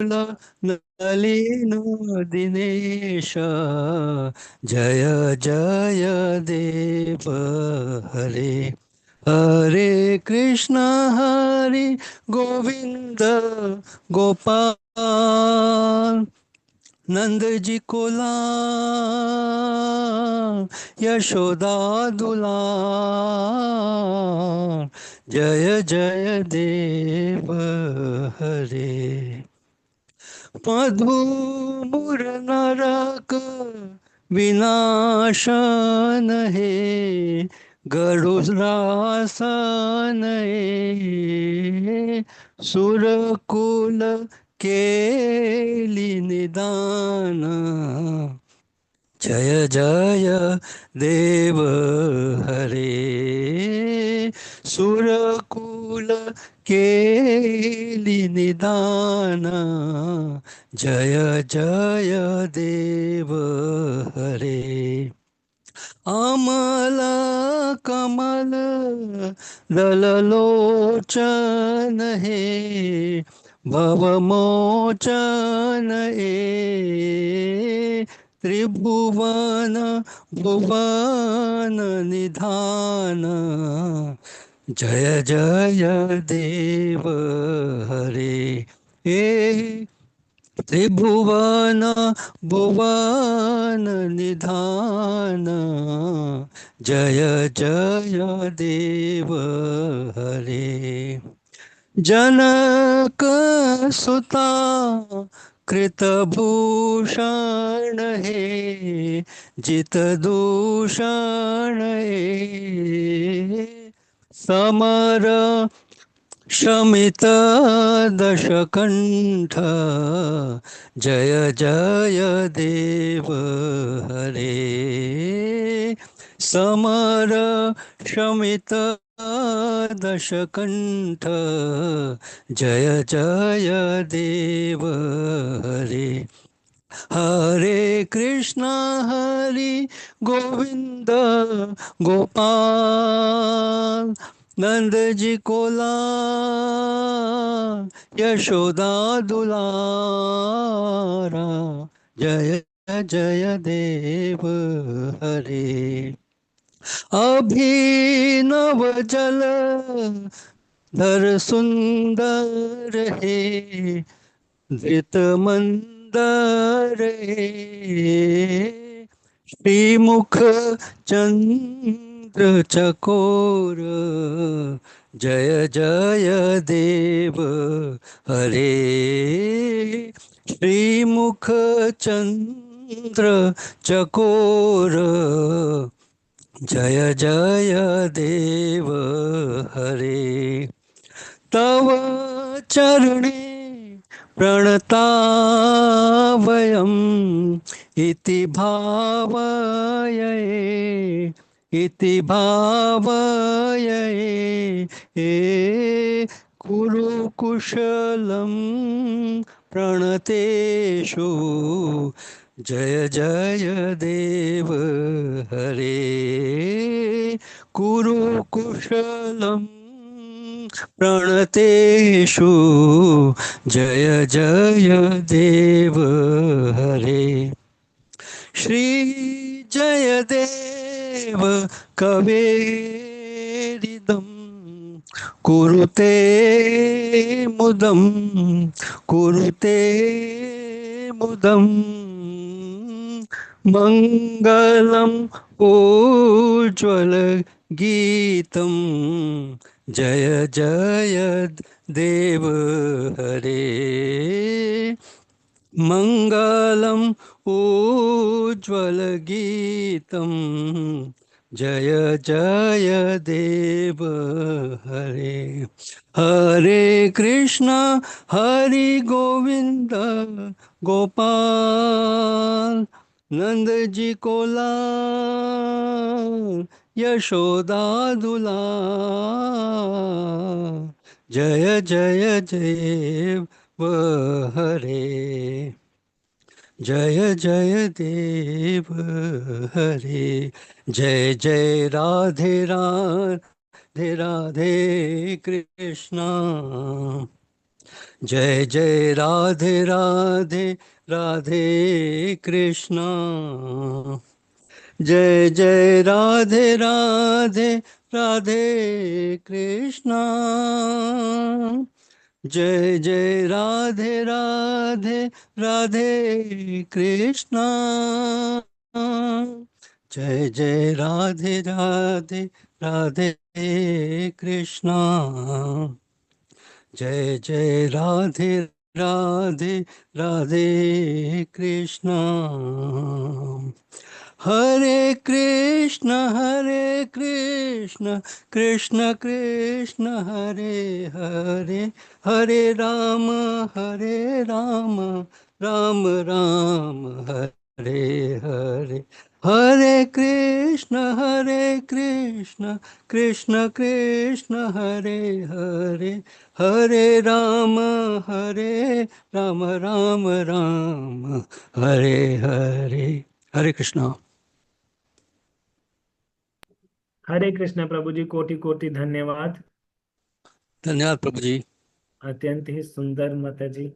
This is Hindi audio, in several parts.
नलिन दिनेश, जय जय देव हरे। हरे कृष्ण हरे गोविंद गोपाल, नंद जी को लाल, यशोदा दुलार, जय जय देव हरे। मधुर नरक विनाशन है, गरुड़ासन है, सुरकुल केली निदान, जय जय देव हरे। सुरकुल केली निदान, जय जय देव हरे। अमल कमल दल लोचन है, भवमोचन है, त्रिभुवन भुवन निधान, जय जय देव हरे। हे त्रिभुवन भुवन निधान, जय जय देव हरे। जनक सुता कृतभूषण है, जित दूषण है, समर शमित दशकंठ, जय जय देव हरे। समर शमित दशकंठ, जय जय देव हरे। हरे कृष्ण हरि गोविंद गोपाल, नंद जी को लाल, यशोदा दुलारा, जय जय देव हरे। अभिनव जल धर सुंदर है, धृत मंदर है, श्रीमुख चंद्र चकोर, जय जय देव हरे। श्रीमुख चंद्र चकोर, जय जय देव हरे। तव चरणे प्रणतावयम्, इति भावये, इति भावये, हे कुरु कुशलं प्रणतेषु, जय जय देव हरे। कुरु कुशलम् प्रणतेषु, जय जय देव हरे। श्री जयदेव कवेरिदं, कुरुते मुदं, कुरुते मुदं, मङ्गलम् उज्ज्वल गीतं, जय जय देव हरे। मङ्गलम् उज्ज्वल गीतं, जय जय देव हरे। हरे कृष्ण हरि गोविंद गोपाल, नंद जी को लाल, यशोदा दुलार, जय जय देव हरे। जय जय देव हरे। जय जय राधे राधे राधे कृष्णा, जय जय राधे राधे, राधे कृष्णा। जय जय राधे राधे, राधे कृष्णा। जय जय राधे राधे, राधे कृष्णा। जय जय राधे राधे, राधे कृष्णा। जय जय राधे राधे, राधे कृष्णा। हरे कृष्ण कृष्ण कृष्ण हरे हरे, हरे राम राम राम हरे हरे। हरे कृष्ण कृष्ण कृष्ण हरे हरे, हरे राम हरे राम राम राम हरे हरे। हरे कृष्णा। हरे कृष्ण प्रभु जी, कोटि कोटि धन्यवाद। धन्यवाद प्रभु जी। अत्यंत ही सुंदर माता जी।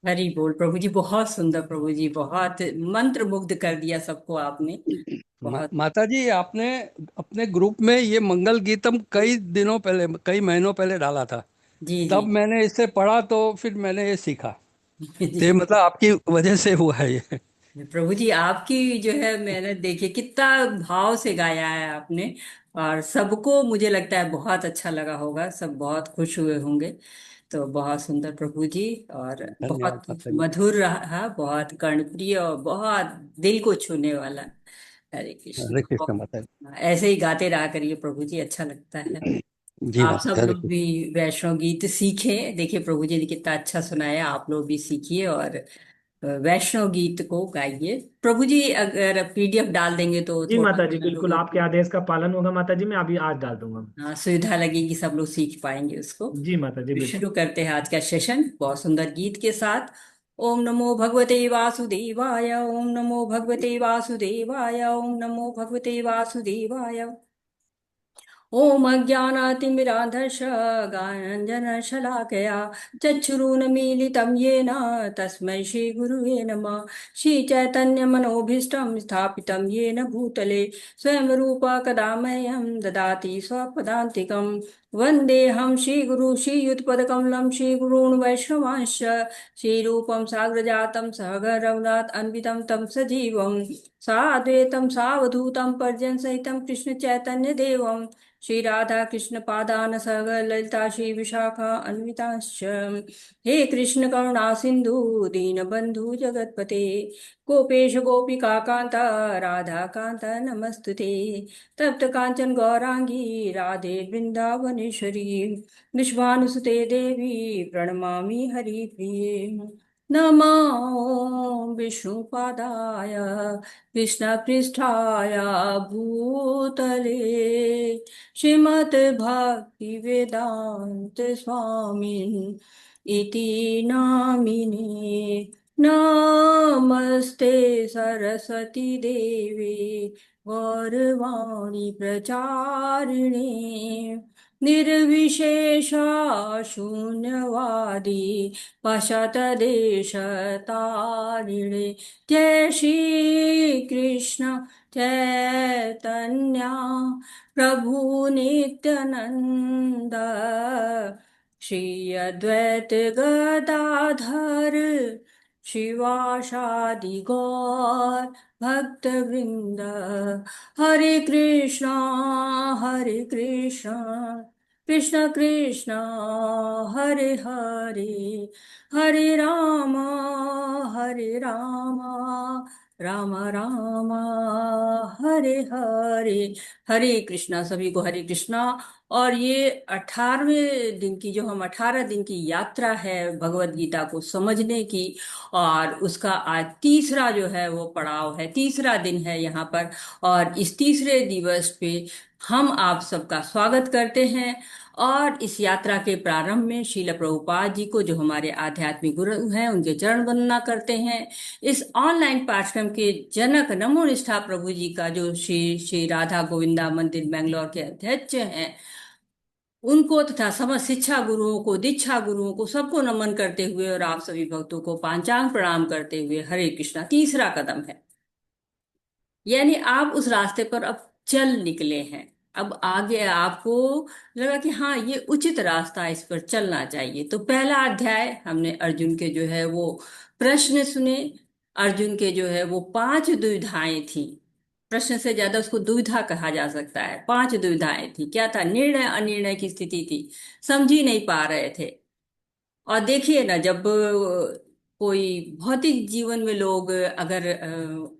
हरी बोल प्रभु जी, बहुत सुंदर प्रभु जी, बहुत मंत्र मुग्ध कर दिया सबको आपने। बहुत। माता जी, आपने अपने ग्रुप में ये मंगल गीतम कई दिनों पहले, कई महीनों पहले डाला था। जी जी। तब मैंने इसे पढ़ा तो फिर मैंने ये सीखा। तो ये जी मतलब आपकी वजह से हुआ है ये। प्रभु जी, आपकी जो है मैंने देखी कितना भाव से गाया है आपने। और सबको मुझे लगता है बहुत अच्छा लगा होगा, सब बहुत खुश हुए होंगे। तो बहुत सुंदर प्रभु जी। और धन्यवाद बहुत माता जी। मधुर रहा, बहुत कर्णप्रिय और बहुत दिल को छूने वाला। हरे कृष्ण। हरे कृष्ण माता ऐसे ही गाते रहा करिए प्रभु जी, अच्छा लगता है। जी। जी आप माता सब जी, हरे लोग भी कृष्ण। वैष्णव गीत सीखें, देखिए प्रभु जी ने कितना अच्छा सुनाया, आप लोग भी सीखिए और वैष्णव गीत को गाइए। प्रभु जी अगर पीडीएफ डाल देंगे तो जी थोड़ा माता जी, सा बिल्कुल लोगों आपके को आदेश का पालन होगा माता जी, मैं अभी आज डाल दूंगा। सुविधा लगेगी, सब लोग सीख पाएंगे उसको। जी माता जी, तो बिल्कुल। शुरू करते हैं आज का सेशन बहुत सुंदर गीत के साथ। ओम नमो भगवते वासुदेवाय, ओम नमो भगवते वासुदेवाय, ओम नमो भगवते वासुदेवाय। ॐ अज्ञानातिमिरान्धश्च गानञ्जनशलाकया चक्षुरुन्मीलितं येन तस्मै श्रीगुरुवे नमः। श्रीचैतन्यमनोभीष्टं स्थापितं येन भूतले स्वयं रूपा कदा मह्यं ददाति स्वपदान्तिकं। वन्देऽहं श्रीगुरु श्रीयुतपदकमलं श्रीगुरून् वैष्णवांश्च श्रीरूपं साग्रजातं सहगरघुनाथ अन्वितं तं सजीवं साद्वैतं सावधूतं पर्जनसहितं कृष्णचैतन्यदेवम् श्री राधा कृष्ण पादान सगर ललिता श्री विशाखा अन्विताश्च। हे कृष्ण करुणा सिंधु दीन बंधु जगतपते गोपेश गोपिका कांता राधा कांता नमस्तुते। तप्त कांचन गौरांगी राधे वृंदावनेश्वरी विश्वानुसुते देवी प्रणमामि हरिप्रिये। नमो विष्णुपादाय कृष्णपृष्ठाय भूतले श्रीमद्भक्ति वेदांत स्वामी इति नामिने। नमस्ते सरस्वती देवी गौरवाणी प्रचारिणे निर्विशेषा शून्यवादी पाश्चातदेशतारिणे। जय श्री कृष्ण चैतन्या प्रभु नित्यानंद श्री अद्वैत गदाधर शिवासादि गौर भक्त वृंद। हरे कृष्णा कृष्ण कृष्ण हरे हरे, हरे राम राम राम हरे हरे। हरे कृष्णा सभी को, हरे कृष्णा। और ये 18वें दिन की, जो हम 18 दिन की यात्रा है भगवत गीता को समझने की, और उसका आज तीसरा जो है वो पड़ाव है, तीसरा दिन है यहाँ पर। और इस तीसरे दिवस पे हम आप सबका स्वागत करते हैं। और इस यात्रा के प्रारंभ में श्रील प्रभुपाद जी को, जो हमारे आध्यात्मिक गुरु हैं, उनके चरण वंदना करते हैं। इस ऑनलाइन पाठ्यक्रम के जनक नमो निष्ठा प्रभु जी का, जो श्री श्री राधा गोविंदा मंदिर बेंगलोर के अध्यक्ष हैं, उनको तथा समस्त शिक्षा गुरुओं को, दीक्षा गुरुओं को, सबको नमन करते हुए और आप सभी भक्तों को पांचांग प्रणाम करते हुए हरे कृष्णा तीसरा कदम है। यानी आप उस रास्ते पर अब चल निकले हैं। अब आगे आपको लगा कि हाँ ये उचित रास्ता है, इस पर चलना चाहिए। तो पहला अध्याय हमने अर्जुन के जो है वो प्रश्न सुने। अर्जुन के जो है वो पांच दुविधाएं थी। प्रश्न से ज्यादा उसको दुविधा कहा जा सकता है। पांच दुविधाएं थी। क्या था? निर्णय अनिर्णय की स्थिति थी। समझ ही नहीं पा रहे थे। और देखिए ना, जब कोई भौतिक जीवन में लोग अगर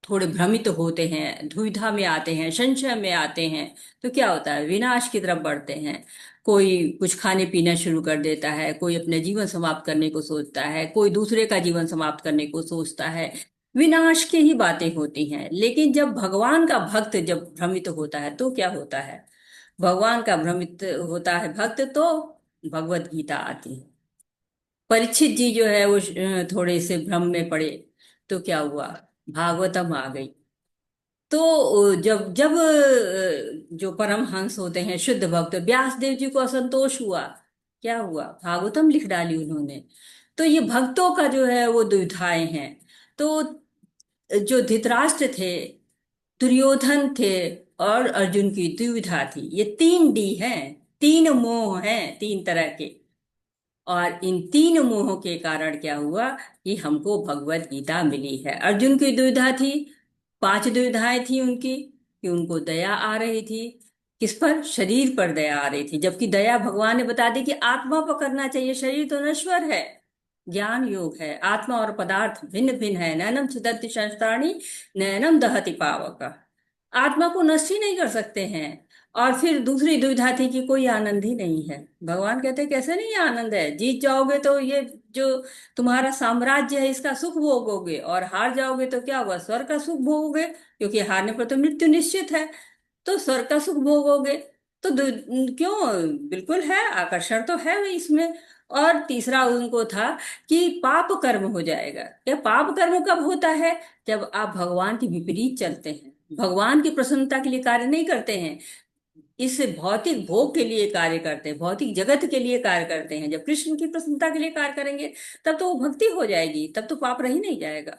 थोड़े भ्रमित होते हैं, दुविधा में आते हैं, संशय में आते हैं, तो क्या होता है? विनाश की तरफ बढ़ते हैं। कोई कुछ खाने पीना शुरू कर देता है, कोई अपने जीवन समाप्त करने को सोचता है, कोई दूसरे का जीवन समाप्त करने को सोचता है। विनाश की ही बातें होती हैं। लेकिन जब भगवान का भक्त जब भ्रमित होता है तो क्या होता है? भगवान का भ्रमित होता है भक्त तो भगवत गीता आती है। परीक्षित जी जो है वो थोड़े से भ्रम में पड़े तो क्या हुआ? भागवतम आ गई। तो जब जब जो परमहंस होते हैं, शुद्ध भक्त, व्यास देव जी को असंतोष हुआ। क्या हुआ? भागवतम लिख डाली उन्होंने। तो ये भक्तों का जो है वो दुविधाएं हैं। तो जो धृतराष्ट्र थे, दुर्योधन थे, और अर्जुन की दुविधा थी। ये तीन डी हैं। तीन मोह हैं, तीन तरह के। और इन तीन मोहों के कारण क्या हुआ कि हमको भगवत गीता मिली है। अर्जुन की दुविधा थी, पांच दुविधाएं थी उनकी, कि उनको दया आ रही थी। किस पर? शरीर पर दया आ रही थी। जबकि दया भगवान ने बता दी कि आत्मा पर करना चाहिए, शरीर तो नश्वर है। ज्ञान योग है, आत्मा और पदार्थ भिन्न भिन्न है। नैनम छिदन्ति शस्त्राणि, नैनम दहति पावक। आत्मा को नष्ट ही नहीं कर सकते हैं। और फिर दूसरी दुविधा थी कि कोई आनंद ही नहीं है। भगवान कहते कैसे नहीं आनंद है? जीत जाओगे तो ये जो तुम्हारा साम्राज्य है इसका सुख भोगोगे, और हार जाओगे तो क्या होगा? स्वर्ग का सुख भोगोगे, क्योंकि हारने पर तो मृत्यु निश्चित है। तो स्वर्ग का सुख भोगोगे। तो क्यों? बिल्कुल है, आकर्षण तो है वही इसमें। और तीसरा उनको था कि पाप कर्म हो जाएगा। या पाप कर्म कब होता है? जब आप भगवान के विपरीत चलते हैं, भगवान की प्रसन्नता के लिए कार्य नहीं करते हैं, इस भौतिक भोग के लिए कार्य करते हैं, भौतिक जगत के लिए कार्य करते हैं। जब कृष्ण की प्रसन्नता के लिए कार्य करेंगे तब तो वो भक्ति हो जाएगी, तब तो पाप रह ही नहीं जाएगा।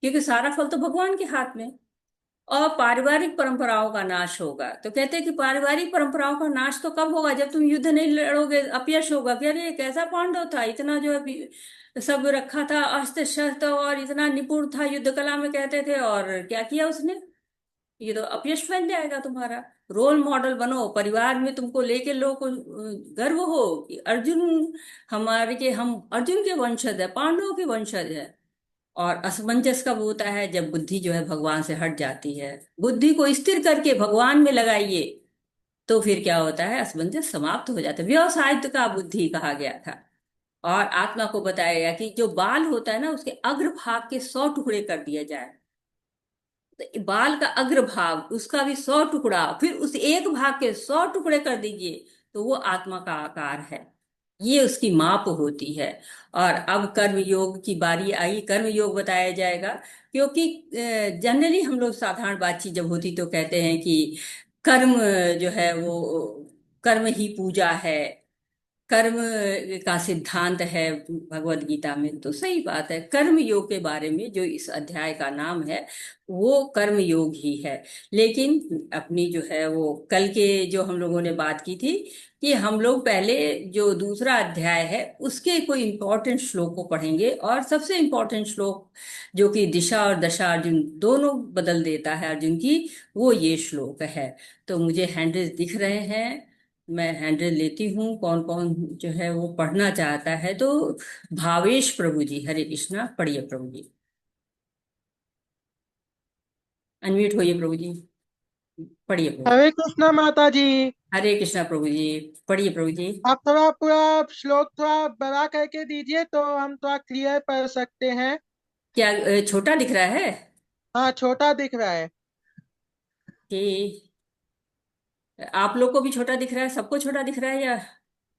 क्योंकि सारा फल तो भगवान के हाथ में। और पारिवारिक परंपराओं का नाश होगा। तो कहते हैं कि पारिवारिक परंपराओं का नाश तो कब होगा? जब तुम युद्ध नहीं लड़ोगे, अपयश होगा। कि अरे कैसा पांडव था, इतना जो है सब रखा था अस्त्र शस्त्र, और इतना निपुण था युद्ध कला में कहते थे, और क्या किया उसने? ये तो अपयश फैल जाएगा तुम्हारा। रोल मॉडल बनो, परिवार में तुमको लेके लोगों को गर्व हो कि अर्जुन हमारे के, हम अर्जुन के वंशज है, पांडवों के वंशज है। और असमंजस कब होता है? जब बुद्धि जो है भगवान से हट जाती है। बुद्धि को स्थिर करके भगवान में लगाइए, तो फिर क्या होता है? असमंजस समाप्त हो जाता है। व्यवसाय का बुद्धि कहा गया था। और आत्मा को बताया गया कि जो बाल होता है ना, उसके अग्रभाग के 100 टुकड़े कर दिया जाए। तो बाल का अग्रभाग, उसका भी 100 टुकड़ा, फिर उस एक भाग के 100 टुकड़े कर दीजिए, तो वो आत्मा का आकार है। ये उसकी माप होती है। और अब कर्म योग की बारी आई। कर्म योग बताया जाएगा। क्योंकि जनरली हम लोग साधारण बातचीत जब होती तो कहते हैं कि कर्म जो है वो कर्म ही पूजा है, कर्म का सिद्धांत है भगवत गीता में। तो सही बात है, कर्म योग के बारे में जो इस अध्याय का नाम है वो कर्म योग ही है। लेकिन अपनी जो है वो कल के जो हम लोगों ने बात की थी कि हम लोग पहले जो दूसरा अध्याय है उसके कोई इंपॉर्टेंट श्लोक को पढ़ेंगे। और सबसे इंपॉर्टेंट श्लोक जो कि दिशा और दशा अर्जुन दोनों बदल देता है अर्जुन की, वो ये श्लोक है। तो मुझे हैंडल्स दिख रहे हैं, मैं हैंडल लेती हूँ। कौन कौन जो है वो पढ़ना चाहता है तो भावेश प्रभु जी, हरे कृष्णा, पढ़िए प्रभु जी। अनम्यूट होइए प्रभु जी, पढ़िए प्रभु जी। हरे कृष्णा माता जी। हरे कृष्णा प्रभु जी, पढ़िए प्रभु जी। आप थोड़ा पूरा श्लोक थोड़ा बड़ा करके दीजिए तो हम थोड़ा क्लियर पढ़ सकते हैं। क्या छोटा दिख रहा है? हाँ, छोटा दिख रहा है। कि आप लोग को भी छोटा दिख रहा है? सबको छोटा दिख रहा है, या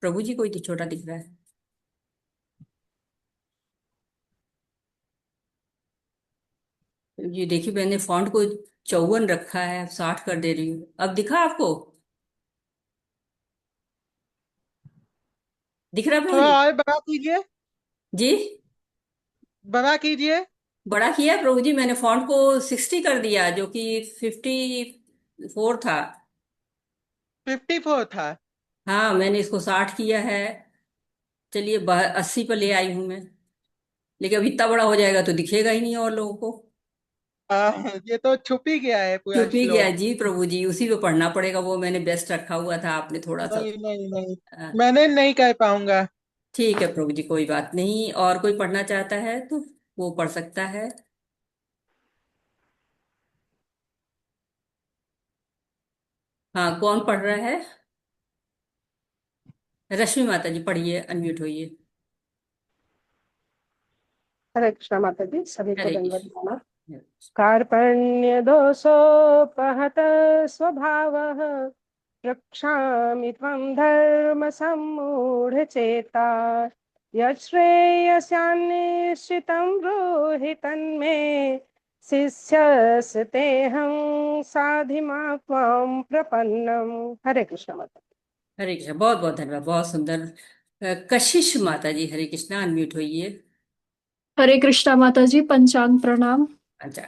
प्रभु जी को ही तो छोटा दिख रहा है? ये देखिए, मैंने फॉन्ट को 54 रखा है, 60 कर दे रही हूँ। अब दिखा आपको? दिख रहा है प्रभु थोड़ा जी? और बड़ा कीजिए, जी, बड़ा कीजिए। बड़ा किया है प्रभु जी, मैंने फॉन्ट को 60 कर दिया, जो कि 54 था। 54 था। हाँ, मैंने इसको 60 किया है। चलिए 80 पर ले आई हूं मैं। लेकिन अब इतना बड़ा हो जाएगा तो दिखेगा ही नहीं और लोगों को। ये तो छुप ही गया है पूरा चुप ही गया श्लोक। जी प्रभु जी, उसी पे पढ़ना पड़ेगा, वो मैंने बेस्ट रखा हुआ था, आपने थोड़ा सा। नहीं नहीं नहीं, अ, मैंने नहीं कर पाऊंगा। ठीक है प्रभु जी, कोई बात नहीं। और कोई पढ़ना चाहता है तो वो पढ़ सकता है। हाँ, कौन पढ़ रहा है? रश्मि माता जी पढ़िए, अनम्यूट होइए। हरे कृष्णा माता जी, सभी को हरे दंडवत कृष्ण। प्रणाम। कार्पण्य दोषोपहत स्वभावः रक्षामि त्वं धर्म सम्मूढचेता यच्छ्रेयस्यान्निश्चितं ब्रूहि तन्मे शिष्यस्तेऽहं साधिमा त्वां प्रपन्नम्। हरे कृष्ण माता। हरे कृष्ण, बहुत बहुत धन्यवाद, बहुत सुंदर। कशिश माता जी, हरे कृष्णा, अनम्यूट होइए। हरे कृष्णा माता जी, पंचांग प्रणाम। अच्छा।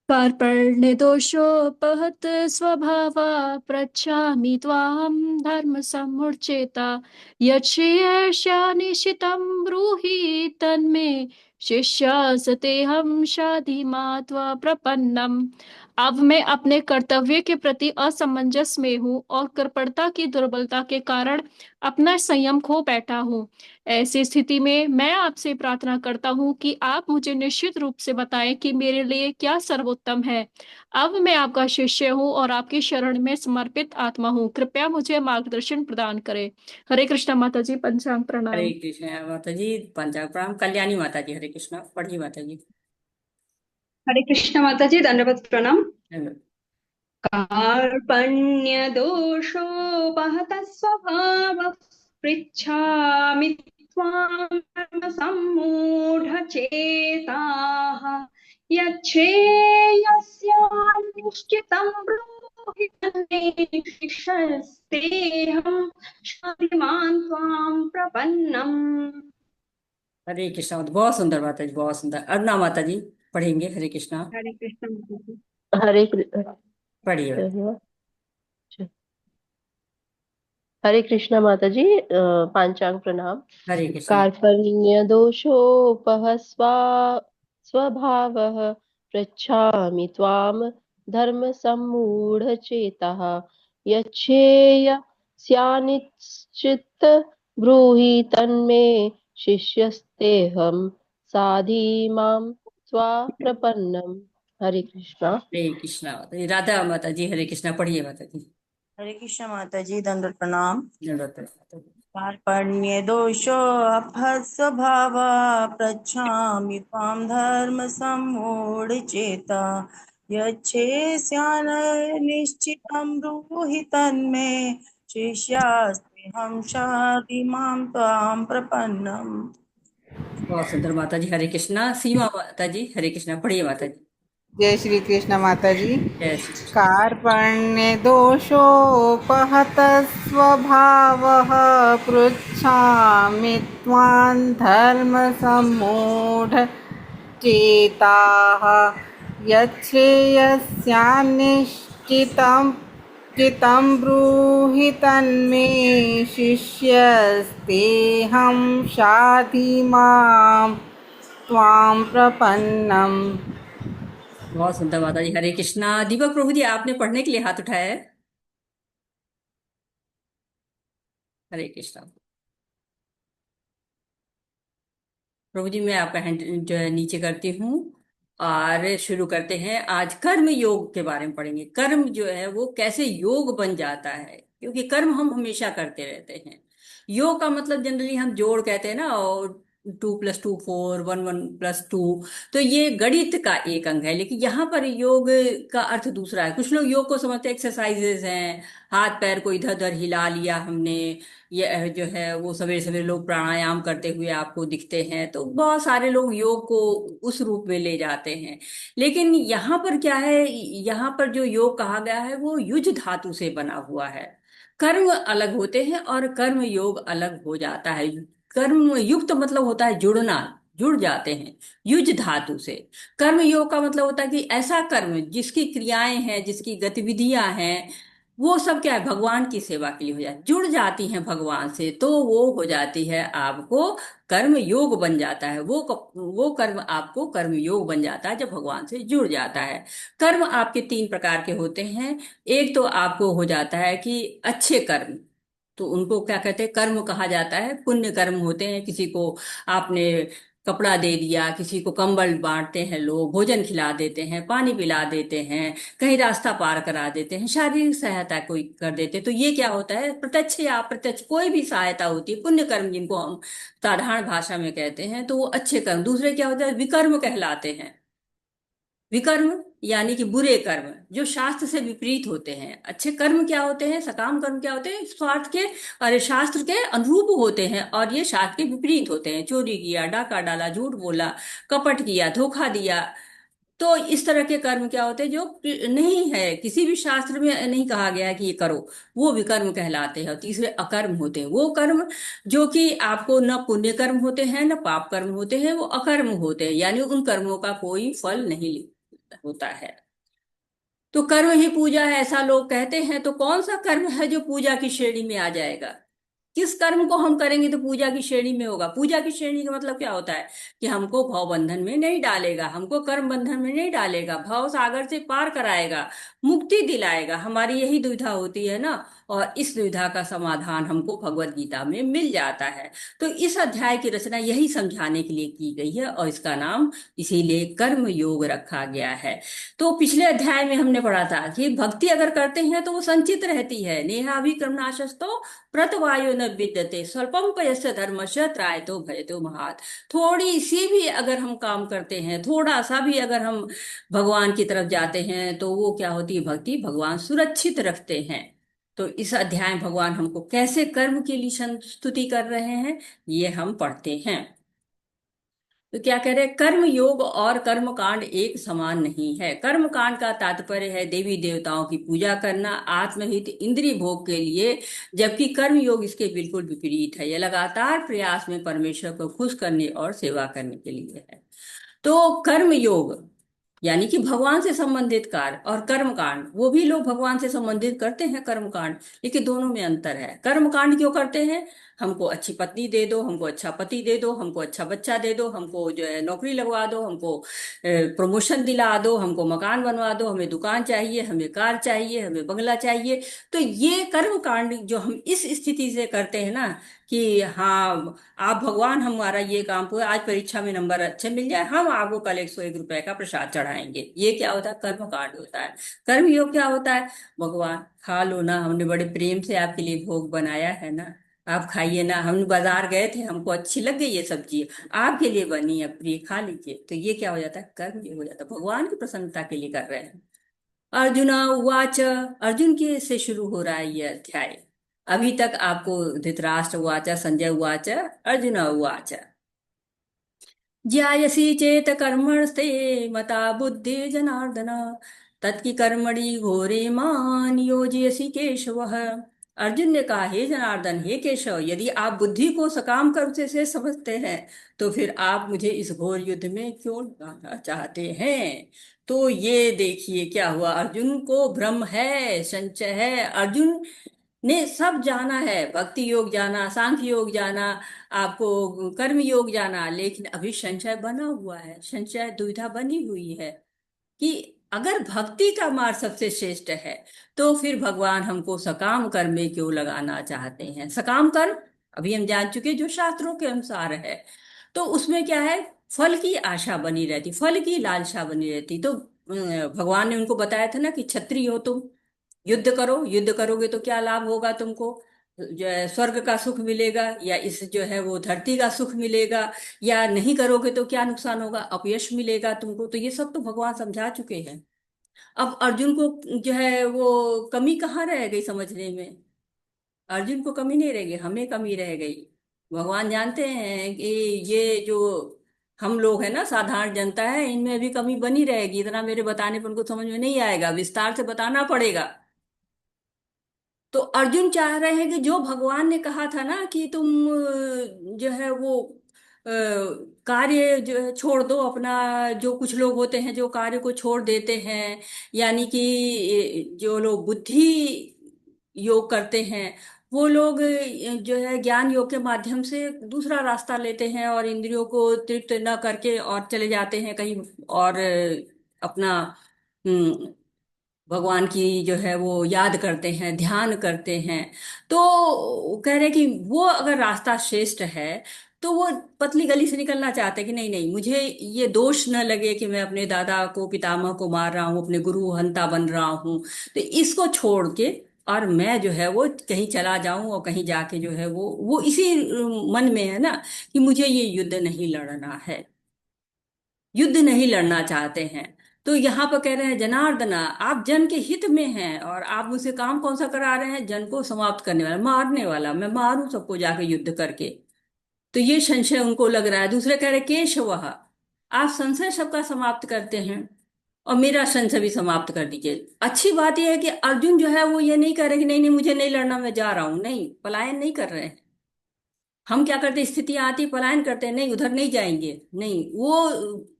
कार्पण्यदोषोपहत स्वभावा पृच्छामि त्वां धर्म समुच्चेता यच्छ्रेयस्यानिशितं ब्रूहि तन्मे शिष्यास्तेऽहं शाधि मात्वा प्रपन्नम। अब मैं अपने कर्तव्य के प्रति असमंजस में हूँ और कृपणता की दुर्बलता के कारण अपना संयम खो बैठा हूँ। ऐसी स्थिति में मैं आपसे प्रार्थना करता हूँ कि आप मुझे निश्चित रूप से बताएं कि मेरे लिए क्या सर्वोत्तम है। अब मैं आपका शिष्य हूँ और आपकी शरण में समर्पित आत्मा हूँ, कृपया मुझे मार्गदर्शन प्रदान करें। हरे कृष्णा माता जी, पंचांग हरे प्रणाम। कृष्ण माता जी, पंचांग प्रणाम। कल्याणी माता जी, हरे कृष्णा, पढ़िए माता जी। हरे कृष्ण माता जी, दंडवत प्रणाम। हरे कार्पण्यदोषोपहतः स्वभावः पृच्छामि त्वां धर्मसम्मूढचेताः यच्छ्रेयस्यानिश्चितं ब्रूहि तन्मे शिष्यस्तेऽहं शान्तिमान् त्वां प्रपन्नम्। कृष्णा, बहुत सुंदर माता जी, बहुत सुंदर। अरुणा माता जी पढ़ेंगे, हरे कृष्णा। हरे कृष्ण माता जी। हरे कृष्ण। पढ़िए। हरे कृष्णा माता जी, पांचांग प्रणाम। हरे कृष्ण। कार्पण्य दोषोपहस्वा स्वभावः पृच्छामि त्वां धर्म सम्मूढचेतः यच्छ्रेय स्यानिश्चित ब्रूहि तन्मे शिष्यस्तेऽहं साधि मां त्वा प्रपन्नम्। हरे कृष्णा। हरे कृष्णा माता जी। राधा माता जी, हरे कृष्णा, पढ़िए माता जी। हरे कृष्ण माता जी, दंडवत प्रणाम। दंडवत प्रणाम माता जी। कार्पण्य दोषो अपस्वभाव पृच्छामि त्वां धर्म सम्मूढचेता यच्छ्रेयस्यान निश्चितं ब्रूहि तन्मे शिष्यास्तेऽहं शाधि मां त्वां प्रपन्नम्। बहुत सुंदर माता जी, हरे कृष्णा। सीमा माता जी, हरे कृष्णा, पढ़िए माता जी। जय श्री कृष्ण माता जी। जय श्री कृष्ण। कार्पण्य दोषोपहत स्वभावः पृच्छामि त्वां धर्म सम्मूढ चेताः यच्छ्रेयस्यानिश्चितं चितं ब्रूहि तन्मे शिष्यस्तेऽहं शाधि मां त्वां प्रपन्नम्। बहुत सुंदर माता जी, हरे कृष्णा। दीपक प्रभु जी, आपने पढ़ने के लिए हाथ उठाया है। हरे कृष्णा प्रभु जी, मैं आपका हैंड जो है नीचे करती हूँ। और शुरू करते हैं। आज कर्म योग के बारे में पढ़ेंगे। कर्म जो है वो कैसे योग बन जाता है, क्योंकि कर्म हम हमेशा करते रहते हैं। योग का मतलब जनरली हम जोड़ कहते हैं ना, और 2+2 4, 1 1+2। तो ये गणित का एक अंग है, लेकिन यहाँ पर योग का अर्थ दूसरा है। कुछ लोग योग को समझते एक्सरसाइजेज हैं, हाथ पैर को इधर उधर हिला लिया हमने। ये जो है वो सवेरे सवेरे लोग प्राणायाम करते हुए आपको दिखते हैं, तो बहुत सारे लोग योग को उस रूप में ले जाते हैं। लेकिन यहाँ पर क्या है, यहाँ पर जो योग कहा गया है वो युज धातु से बना हुआ है। कर्म अलग होते हैं और कर्म योग अलग हो जाता है। कर्म युक्त मतलब होता है जुड़ना, जुड़ जाते हैं युज धातु से। कर्म योग का मतलब होता है कि ऐसा कर्म जिसकी क्रियाएं हैं, जिसकी गतिविधियां हैं, वो सब क्या है, भगवान की सेवा के लिए हो जाए, जुड़ जाती हैं भगवान से, तो वो हो जाती है आपको कर्म योग बन जाता है। वो कर्म आपको कर्म योग बन जाता है जब भगवान से जुड़ जाता है। कर्म आपके तीन प्रकार के होते हैं। एक तो आपको हो जाता है कि अच्छे कर्म, तो उनको क्या कहते हैं, कर्म कहा जाता है। पुण्य कर्म होते हैं, किसी को आपने कपड़ा दे दिया, किसी को कंबल बांटते हैं लोग, भोजन खिला देते हैं, पानी पिला देते हैं, कहीं रास्ता पार करा देते हैं, शारीरिक सहायता कोई कर देते हैं, तो ये क्या होता है, प्रत्यक्ष या अप्रत्यक्ष कोई भी सहायता होती है, पुण्य कर्म जिनको हम साधारण भाषा में कहते हैं, तो वो अच्छे कर्म। दूसरे क्या होता है, विकर्म कहलाते हैं। विकर्म यानी कि बुरे कर्म जो शास्त्र से विपरीत होते हैं। अच्छे कर्म क्या होते हैं, सकाम कर्म क्या होते हैं, स्वार्थ के, अरे शास्त्र के अनुरूप होते हैं, और ये शास्त्र के विपरीत होते हैं। चोरी किया, डाका डाला, झूठ बोला, कपट किया, धोखा दिया, तो इस तरह के कर्म क्या होते हैं जो नहीं है, किसी भी शास्त्र में नहीं कहा गया है कि ये करो, वो विकर्म कहलाते हैं। और तीसरे अकर्म होते हैं, वो कर्म जो कि आपको न पुण्य कर्म होते हैं न पाप कर्म होते हैं, वो अकर्म होते हैं, यानी उन कर्मों का कोई फल नहीं होता है। तो कर्म ही पूजा है ऐसा लोग कहते हैं, तो कौन सा कर्म है जो पूजा की श्रेणी में आ जाएगा? किस कर्म को हम करेंगे तो पूजा की श्रेणी में होगा? पूजा की श्रेणी का मतलब क्या होता है कि हमको भव बंधन में नहीं डालेगा, हमको कर्म बंधन में नहीं डालेगा, भव सागर से पार कराएगा, मुक्ति दिलाएगा। हमारी यही दुविधा होती है ना, और इस दुविधा का समाधान हमको भगवत गीता में मिल जाता है। तो इस अध्याय की रचना यही समझाने के लिए की गई है, और इसका नाम इसीलिए कर्म योग रखा गया है। तो पिछले अध्याय में हमने पढ़ा था कि भक्ति अगर करते हैं तो वो संचित रहती है। नेहाभिक्रमनाशस्तो प्रतवायो न विद्यते स्वल्पम पयस्य धर्मस्य त्रायतो भयतो महात्। थोड़ी सी भी अगर हम काम करते हैं, थोड़ा सा भी अगर हम भगवान की तरफ जाते हैं, तो वो क्या होती है, भक्ति भगवान सुरक्षित रखते हैं। तो इस अध्याय में भगवान हमको कैसे कर्म के लिए स्तुति कर रहे हैं, ये हम पढ़ते हैं। तो क्या कह रहे हैं, कर्म योग और कर्म कांड एक समान नहीं है। कर्म कांड का तात्पर्य है देवी देवताओं की पूजा करना, आत्महित इंद्रिय भोग के लिए, जबकि कर्म योग इसके बिल्कुल विपरीत है। यह लगातार प्रयास में परमेश्वर को खुश करने और सेवा करने के लिए है। तो कर्म योग यानी कि भगवान से संबंधित कार्य, और कर्म कांड वो भी लोग भगवान से संबंधित करते हैं कर्म कांड, लेकिन दोनों में अंतर है। कर्म कांड क्यों करते हैं, हमको अच्छी पत्नी दे दो, हमको अच्छा पति दे दो, हमको अच्छा बच्चा दे दो, हमको जो है नौकरी लगवा दो, हमको प्रमोशन दिला दो, हमको मकान बनवा दो, हमें दुकान चाहिए, हमें कार चाहिए, हमें बंगला चाहिए। तो ये कर्म कांड जो हम इस स्थिति से करते हैं ना, कि हाँ आप भगवान हमारा ये काम पूरा, आज परीक्षा में नंबर अच्छे मिल जाए, हम आपको कल 101 रुपए का प्रसाद चढ़ाएंगे, ये क्या होता है, कर्म कांड होता है। कर्म योग क्या होता है, भगवान खा लो ना, हमने बड़े प्रेम से आपके लिए भोग बनाया है ना, आप खाइए ना, हम बाजार गए थे, हमको अच्छी लग गई ये सब्जी, आपके लिए बनी है, प्रिय खा लीजिए। तो ये क्या हो जाता है, कर्म योग हो जाता है, भगवान की प्रसन्नता के लिए कर रहे हैं। अर्जुना उवाच, अर्जुन के से शुरू हो रहा है ये अध्याय। अभी तक आपको धृतराष्ट्र उवाच, संजय उवाच, अर्जुन उवाच। ज्यायसी चेत कर्मणस्ते मता बुद्धि जनार्दन, तत्की कर्मणि घोरे मान योजयसी केशवः। अर्जुन ने कहा, हे जनार्दन, हे केशव, यदि आप बुद्धि को सकाम कर्म से समझते हैं, तो फिर आप मुझे इस घोर युद्ध में क्यों लगाना चाहते हैं? तो ये देखिए क्या हुआ, अर्जुन को भ्रम है, संशय है। अर्जुन ने सब जाना है, भक्ति योग जाना, सांख्य योग जाना, आपको कर्म योग जाना, लेकिन अभी संशय बना हुआ है, संशय दुविधा बनी हुई है कि अगर भक्ति का मार्ग सबसे श्रेष्ठ है, तो फिर भगवान हमको सकाम कर्म में क्यों लगाना चाहते हैं? सकाम कर्म अभी हम जान चुके जो शास्त्रों के अनुसार है, तो उसमें क्या है, फल की आशा बनी रहती, फल की लालसा बनी रहती। तो भगवान ने उनको बताया था ना कि क्षत्रिय हो तुम, युद्ध करो, युद्ध करोगे तो क्या लाभ होगा तुमको, जो है स्वर्ग का सुख मिलेगा, या इस जो है वो धरती का सुख मिलेगा, या नहीं करोगे तो क्या नुकसान होगा, अपयश मिलेगा तुमको। तो ये सब तो भगवान समझा चुके हैं। अब अर्जुन को जो है वो कमी कहाँ रह गई समझने में? अर्जुन को कमी नहीं रह गई, हमें कमी रह गई। भगवान जानते हैं कि ये जो हम लोग हैं ना, साधारण जनता है, इनमें अभी कमी बनी रहेगी, इतना मेरे बताने पर उनको समझ में नहीं आएगा, विस्तार से बताना पड़ेगा। तो अर्जुन चाह रहे हैं कि जो भगवान ने कहा था ना कि तुम जो है वो कार्य जो है छोड़ दो अपना। जो कुछ लोग होते हैं जो कार्य को छोड़ देते हैं, यानी कि जो लोग बुद्धि योग करते हैं, वो लोग जो है ज्ञान योग के माध्यम से दूसरा रास्ता लेते हैं और इंद्रियों को तृप्त न करके और चले जाते हैं कहीं और अपना भगवान की जो है वो याद करते हैं, ध्यान करते हैं। तो कह रहे कि वो अगर रास्ता श्रेष्ठ है तो वो पतली गली से निकलना चाहते हैं कि नहीं नहीं, मुझे ये दोष न लगे कि मैं अपने दादा को पितामह को मार रहा हूँ, अपने गुरु हंता बन रहा हूँ। तो इसको छोड़ के और मैं जो है वो कहीं चला जाऊं और कहीं जाके जो है वो इसी मन में है ना कि मुझे ये युद्ध नहीं लड़ना है, युद्ध नहीं लड़ना चाहते हैं। तो यहाँ पर कह रहे हैं जनार्दना आप जन के हित में हैं और आप मुझसे काम कौन सा करा रहे हैं, जन को समाप्त करने वाला, मारने वाला, मैं मारूं सबको जाके युद्ध करके। तो ये संशय उनको लग रहा है। दूसरे कह रहे केशव आप संशय सबका समाप्त करते हैं और मेरा संशय भी समाप्त कर दीजिए। अच्छी बात यह है कि अर्जुन जो है वो ये नहीं कह रहे कि नहीं नहीं मुझे नहीं लड़ना मैं जा रहा हूं, नहीं, पलायन नहीं कर रहे हैं। हम क्या करते हैं, स्थितियां आती पलायन करते हैं, नहीं उधर नहीं जाएंगे, नहीं, वो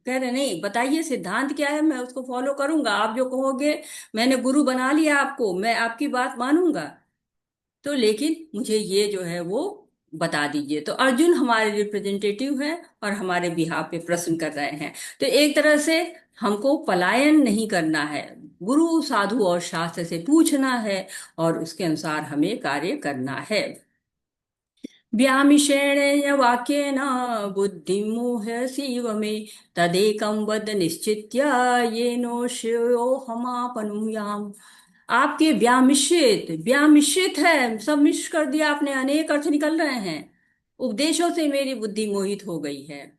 कह रहे नहीं, बताइए सिद्धांत क्या है, मैं उसको फॉलो करूंगा, आप जो कहोगे, मैंने गुरु बना लिया आपको, मैं आपकी बात मानूंगा। तो लेकिन मुझे ये जो है वो बता दीजिए। तो अर्जुन हमारे रिप्रेजेंटेटिव हैं और हमारे बिहाफ पे प्रश्न कर रहे हैं। तो एक तरह से हमको पलायन नहीं करना है, गुरु साधु और शास्त्र से पूछना है और उसके अनुसार हमें कार्य करना है। व्यामिश्रेण वाक्येन बुद्धिं मोहयसीव मे तदेकं वद निश्चित्य येनोष्योऽहमापनुयाम्। आपके व्यामिश्रित है, सब मिश्र कर दिया आपने, अनेक अर्थ निकल रहे हैं। उपदेशों से मेरी बुद्धि मोहित हो गई है,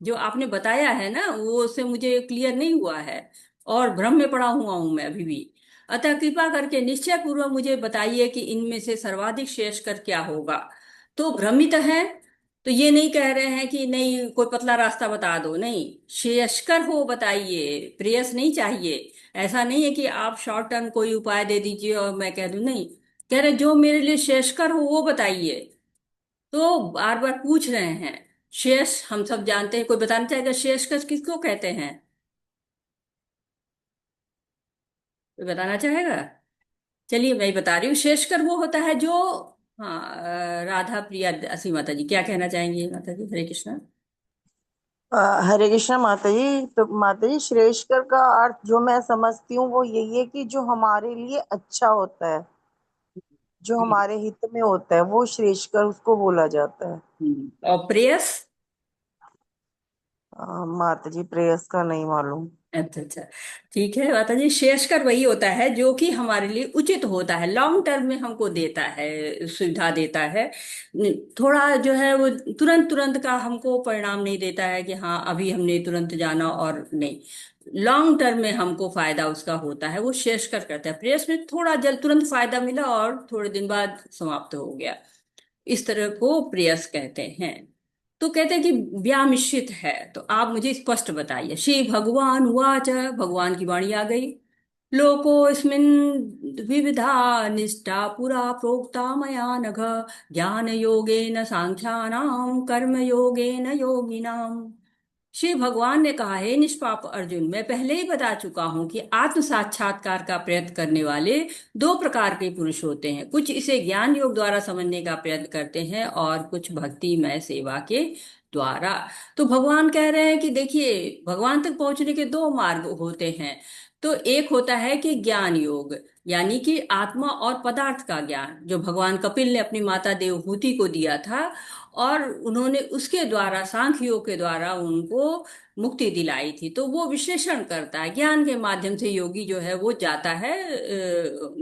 जो आपने बताया है ना वो उससे मुझे क्लियर नहीं हुआ है और भ्रम में पड़ा हुआ हूं मैं अभी भी। अतः कृपा करके निश्चय पूर्वक मुझे बताइए कि इनमें से सर्वाधिक श्रेष्ठकर क्या होगा। तो भ्रमित है, तो ये नहीं कह रहे हैं कि नहीं कोई पतला रास्ता बता दो, नहीं, श्रेयस्कर हो बताइए, प्रेयस नहीं चाहिए। ऐसा नहीं है कि आप शॉर्ट टर्म कोई उपाय दे दीजिए और मैं कह दूं, नहीं, कह रहे जो मेरे लिए श्रेयस्कर हो वो बताइए। तो बार बार पूछ रहे हैं। शेष हम सब जानते हैं, कोई बताना चाहेगा शेष किसको कहते हैं, कोई बताना चाहेगा? चलिए मैं ही बता रही हूँ, शेषकर वो होता है जो, हाँ, राधा प्रिया दासी माता जी क्या कहना चाहेंगे माता जी? हरे कृष्णा। हरे कृष्णा माता जी। तो माता जी श्रेष्ठकर का अर्थ जो मैं समझती हूँ वो यही है कि जो हमारे लिए अच्छा होता है, जो हमारे हित में होता है, वो श्रेष्ठकर उसको बोला जाता है। और प्रेयस? माता जी प्रेयस का नहीं मालूम। अच्छा अच्छा, ठीक है माता जी। शेषकर वही होता है जो कि हमारे लिए उचित होता है, लॉन्ग टर्म में हमको देता है, सुविधा देता है। थोड़ा जो है वो तुरंत तुरंत का हमको परिणाम नहीं देता है कि हाँ अभी हमने तुरंत जाना, और नहीं, लॉन्ग टर्म में हमको फायदा उसका होता है, वो शेषकर करता है। प्रेयस में थोड़ा जल्द तुरंत फायदा मिला और थोड़े दिन बाद समाप्त हो गया, इस तरह को प्रेयस कहते हैं। तो कहते हैं कि व्यामिश्रित है, तो आप मुझे स्पष्ट बताइए। श्री भगवान वाच, भगवान की वाणी आ गई। लोकोऽस्मिन् विविधा निष्ठा पुरा प्रोक्ता मया नघ, ज्ञान योगेन सांख्यानां कर्म योगेन योगिनाम्। श्री भगवान ने कहा है निष्पाप अर्जुन, मैं पहले ही बता चुका हूं कि आत्म साक्षात्कार का प्रयत्न करने वाले दो प्रकार के पुरुष होते हैं। कुछ इसे ज्ञान योग द्वारा समझने का प्रयत्न करते हैं और कुछ भक्तिमय सेवा के द्वारा। तो भगवान कह रहे हैं कि देखिए भगवान तक पहुंचने के दो मार्ग होते हैं। तो एक होता है कि ज्ञान योग, यानी कि आत्मा और पदार्थ का ज्ञान, जो भगवान कपिल ने अपनी माता देवहूति को दिया था और उन्होंने उसके द्वारा, सांख्य योग के द्वारा उनको मुक्ति दिलाई थी। तो वो विश्लेषण करता है, ज्ञान के माध्यम से योगी जो है वो जाता है,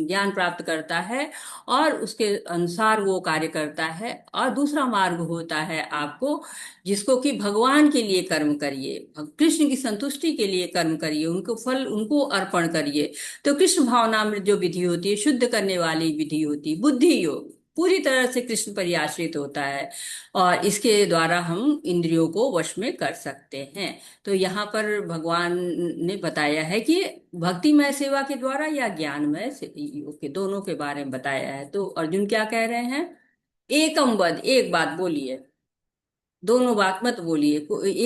ज्ञान प्राप्त करता है और उसके अनुसार वो कार्य करता है। और दूसरा मार्ग होता है आपको, जिसको कि भगवान के लिए कर्म करिए, कृष्ण की संतुष्टि के लिए कर्म करिए, उनको फल उनको अर्पण करिए। तो कृष्ण भावनामृत जो विधि होती है, शुद्ध करने वाली विधि होती है, बुद्धि योग, पूरी तरह से कृष्ण पर ही आश्रित होता है, और इसके द्वारा हम इंद्रियों को वश में कर सकते हैं। तो यहाँ पर भगवान ने बताया है कि भक्तिमय सेवा के द्वारा या ज्ञानमय योग के, दोनों के बारे में बताया है। तो अर्जुन क्या कह रहे हैं, एकम वद, एक बात बोलिए, दोनों बात मत बोलिए,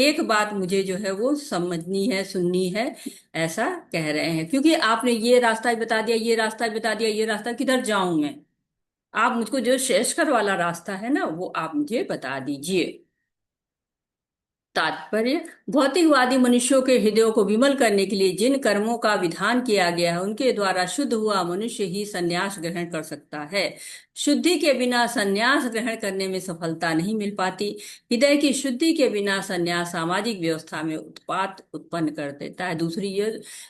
एक बात मुझे जो है वो समझनी है, सुननी है, ऐसा कह रहे हैं। क्योंकि आपने ये रास्ता ही बता दिया, ये रास्ता ही बता दिया, ये रास्ता किधर जाऊं मैं, आप मुझको जो श्रेष्ठकर वाला रास्ता है ना वो आप मुझे बता दीजिए। तात्पर्य, भौतिकवादी मनुष्यों के हृदयों को विमल करने के लिए जिन कर्मों का विधान किया गया है उनके द्वारा शुद्ध हुआ मनुष्य ही संन्यास ग्रहण कर सकता है। शुद्धि के बिना संन्यास ग्रहण करने में सफलता नहीं मिल पाती। हृदय की शुद्धि के बिना संन्यास सामाजिक व्यवस्था में उत्पात उत्पन्न कर देता है। दूसरी,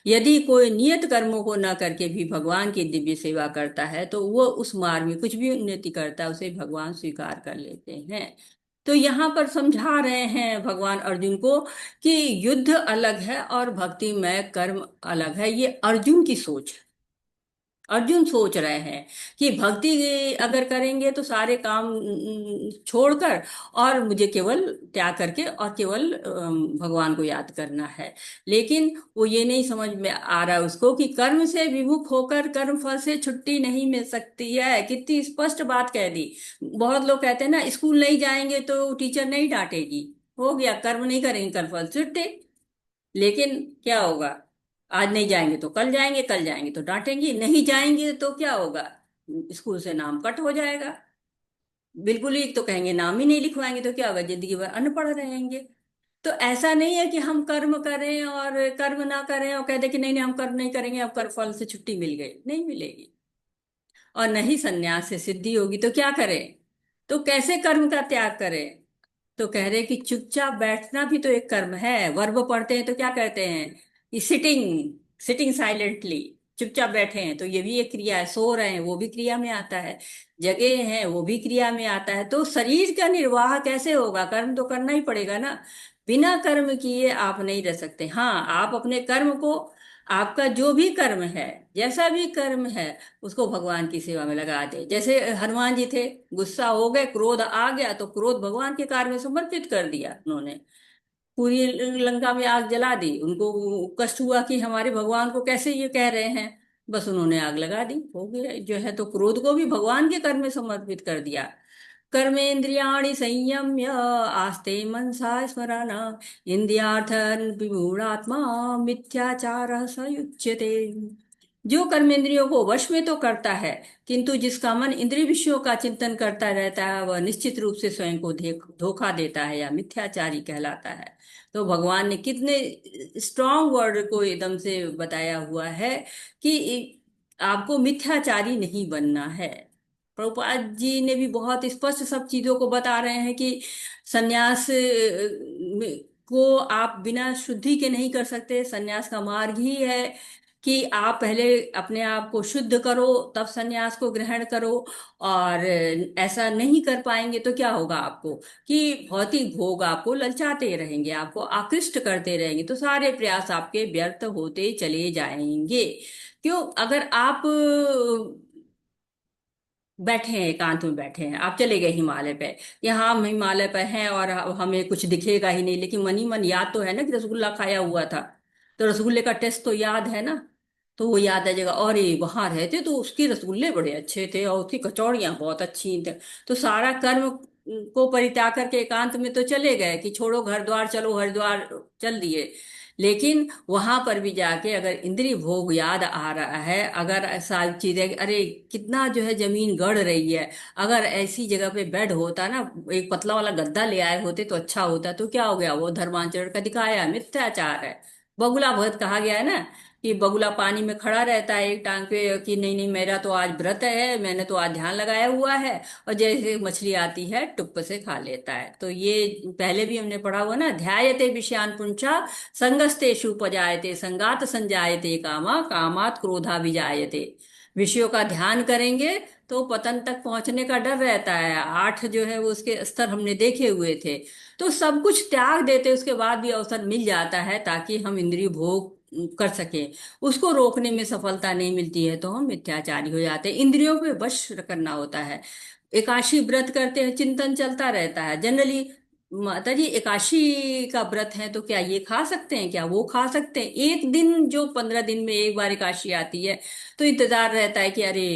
यदि कोई नियत कर्मों को न करके भी भगवान की दिव्य सेवा करता है तो वो उस मार्ग में कुछ भी उन्नति करता है उसे भगवान स्वीकार कर लेते हैं। तो यहाँ पर समझा रहे हैं भगवान अर्जुन को कि युद्ध अलग है और भक्तिमय कर्म अलग है। ये अर्जुन की सोच है। अर्जुन सोच रहे हैं कि भक्ति अगर करेंगे तो सारे काम छोड़कर और मुझे केवल त्याग करके और केवल भगवान को याद करना है। लेकिन वो ये नहीं समझ में आ रहा उसको कि कर्म से विमुख होकर कर्म फल से छुट्टी नहीं मिल सकती है। कितनी स्पष्ट बात कह दी। बहुत लोग कहते हैं ना, स्कूल नहीं जाएंगे तो टीचर नहीं डांटेगी, हो गया, कर्म नहीं करेंगे कल फल छुट्टी। लेकिन क्या होगा, आज नहीं जाएंगे तो कल जाएंगे, कल जाएंगे तो डांटेंगे, नहीं जाएंगे तो क्या होगा, स्कूल से नाम कट हो जाएगा। बिल्कुल ही तो कहेंगे नाम ही नहीं लिखवाएंगे तो क्या होगा, जिंदगी भर अनपढ़ रहेंगे। तो ऐसा नहीं है कि हम कर्म करें और कर्म ना करें और कह दे कि नहीं नहीं हम कर्म नहीं करेंगे, अब कर्म फल से छुट्टी मिल गई, नहीं मिलेगी। और नहीं संन्यास से सिद्धि होगी तो क्या करें, तो कैसे कर्म का त्याग करें। तो कह रहे कि चुपचाप बैठना भी तो एक कर्म है। वर्ब पढ़ते हैं तो क्या कहते हैं, सिटिंग, सिटिंग साइलेंटली, चुपचाप बैठे हैं तो ये भी एक क्रिया है। सो रहे हैं वो भी क्रिया में आता है, जगे हैं वो भी क्रिया में आता है। तो शरीर का निर्वाह कैसे होगा, कर्म तो करना ही पड़ेगा ना। बिना कर्म किए आप नहीं रह सकते। हाँ, आप अपने कर्म को, आपका जो भी कर्म है, जैसा भी कर्म है, उसको भगवान की सेवा में लगा दे। जैसे हनुमान जी थे, गुस्सा हो गए, क्रोध आ गया तो क्रोध भगवान के कार्य में समर्पित कर दिया उन्होंने, पूरी लंका में आग जला दी। उनको कष्ट हुआ कि हमारे भगवान को कैसे ये कह रहे हैं, बस उन्होंने आग लगा दी, हो गया जो है। तो क्रोध को भी भगवान के कर्म में समर्पित कर दिया। कर्मेन्द्रियाणि संयम्य आस्ते मनसा स्मरण इंद्रियार्थन विमूढ़ात्मा मिथ्याचार स युज्यते। जो कर्मेंद्रियों को वश में तो करता है किंतु जिसका मन इंद्रिय विषयों का चिंतन करता रहता है वह निश्चित रूप से स्वयं को धोखा देता है या मिथ्याचारी कहलाता है। तो भगवान ने कितने स्ट्रॉन्ग वर्ड को एकदम से बताया हुआ है कि आपको मिथ्याचारी नहीं बनना है। प्रभुपाद जी ने भी बहुत स्पष्ट सब चीजों को बता रहे हैं कि सन्यास को आप बिना शुद्धि के नहीं कर सकते। सन्यास का मार्ग ही है कि आप पहले अपने आप को शुद्ध करो तब सन्यास को ग्रहण करो। और ऐसा नहीं कर पाएंगे तो क्या होगा आपको, कि भौतिक भोग आपको ललचाते रहेंगे, आपको आकृष्ट करते रहेंगे, तो सारे प्रयास आपके व्यर्थ होते चले जाएंगे। क्यों, अगर आप बैठे हैं, एकांत में बैठे हैं, आप चले गए हिमालय पे, यहाँ हम हिमालय पे हैं और हमें कुछ दिखेगा ही नहीं, लेकिन मन ही मन याद तो है ना कि रसगुल्ला खाया हुआ था, तो रसगुल्ले का टेस्ट तो याद है ना, तो वो याद आ जाएगा। और ये वहां रहते तो उसके रसगुल्ले बड़े अच्छे थे और उसकी कचौड़ियाँ बहुत अच्छी थी। तो सारा कर्म को परित्याग करके एकांत में तो चले गए कि छोड़ो घर द्वार, चलो हरिद्वार चल दिए। लेकिन वहां पर भी जाके अगर इंद्रिय भोग याद आ रहा है, अगर ऐसा चीजें, अरे कितना जो है जमीन गड़ रही है, अगर ऐसी जगह पे बेड होता ना, एक पतला वाला गद्दा ले आए होते तो अच्छा होता। तो क्या हो गया, वो धर्मांतरण का दिखाया मिथ्याचार है। बगुला भगत कहा गया है ना कि बगुला पानी में खड़ा रहता है एक टांग पे कि नहीं नहीं मेरा तो आज व्रत है, मैंने तो आज ध्यान लगाया हुआ है, और जैसे मछली आती है टुप्प से खा लेता है। तो ये पहले भी हमने पढ़ा हुआ ना, ध्यायते विषयान पुंसा संगस्तेषु उपजायते संगात संजायते कामा कामात क्रोधा विजायते। विषयों का ध्यान करेंगे तो पतन तक पहुंचने का डर रहता है। 8 जो है वो उसके स्तर हमने देखे हुए थे। तो सब कुछ त्याग देते उसके बाद भी अवसर मिल जाता है ताकि हम इंद्रिय भोग कर सके, उसको रोकने में सफलता नहीं मिलती है तो हम मिथ्याचारी हो जाते हैं। इंद्रियों पे वश करना होता है। एकादशी व्रत करते हैं, चिंतन चलता रहता है जनरली। माता जी एकादशी का व्रत है तो क्या ये खा सकते हैं, क्या वो खा सकते हैं? एक दिन जो 15 दिन में एक बार एकादशी आती है तो इंतजार रहता है कि अरे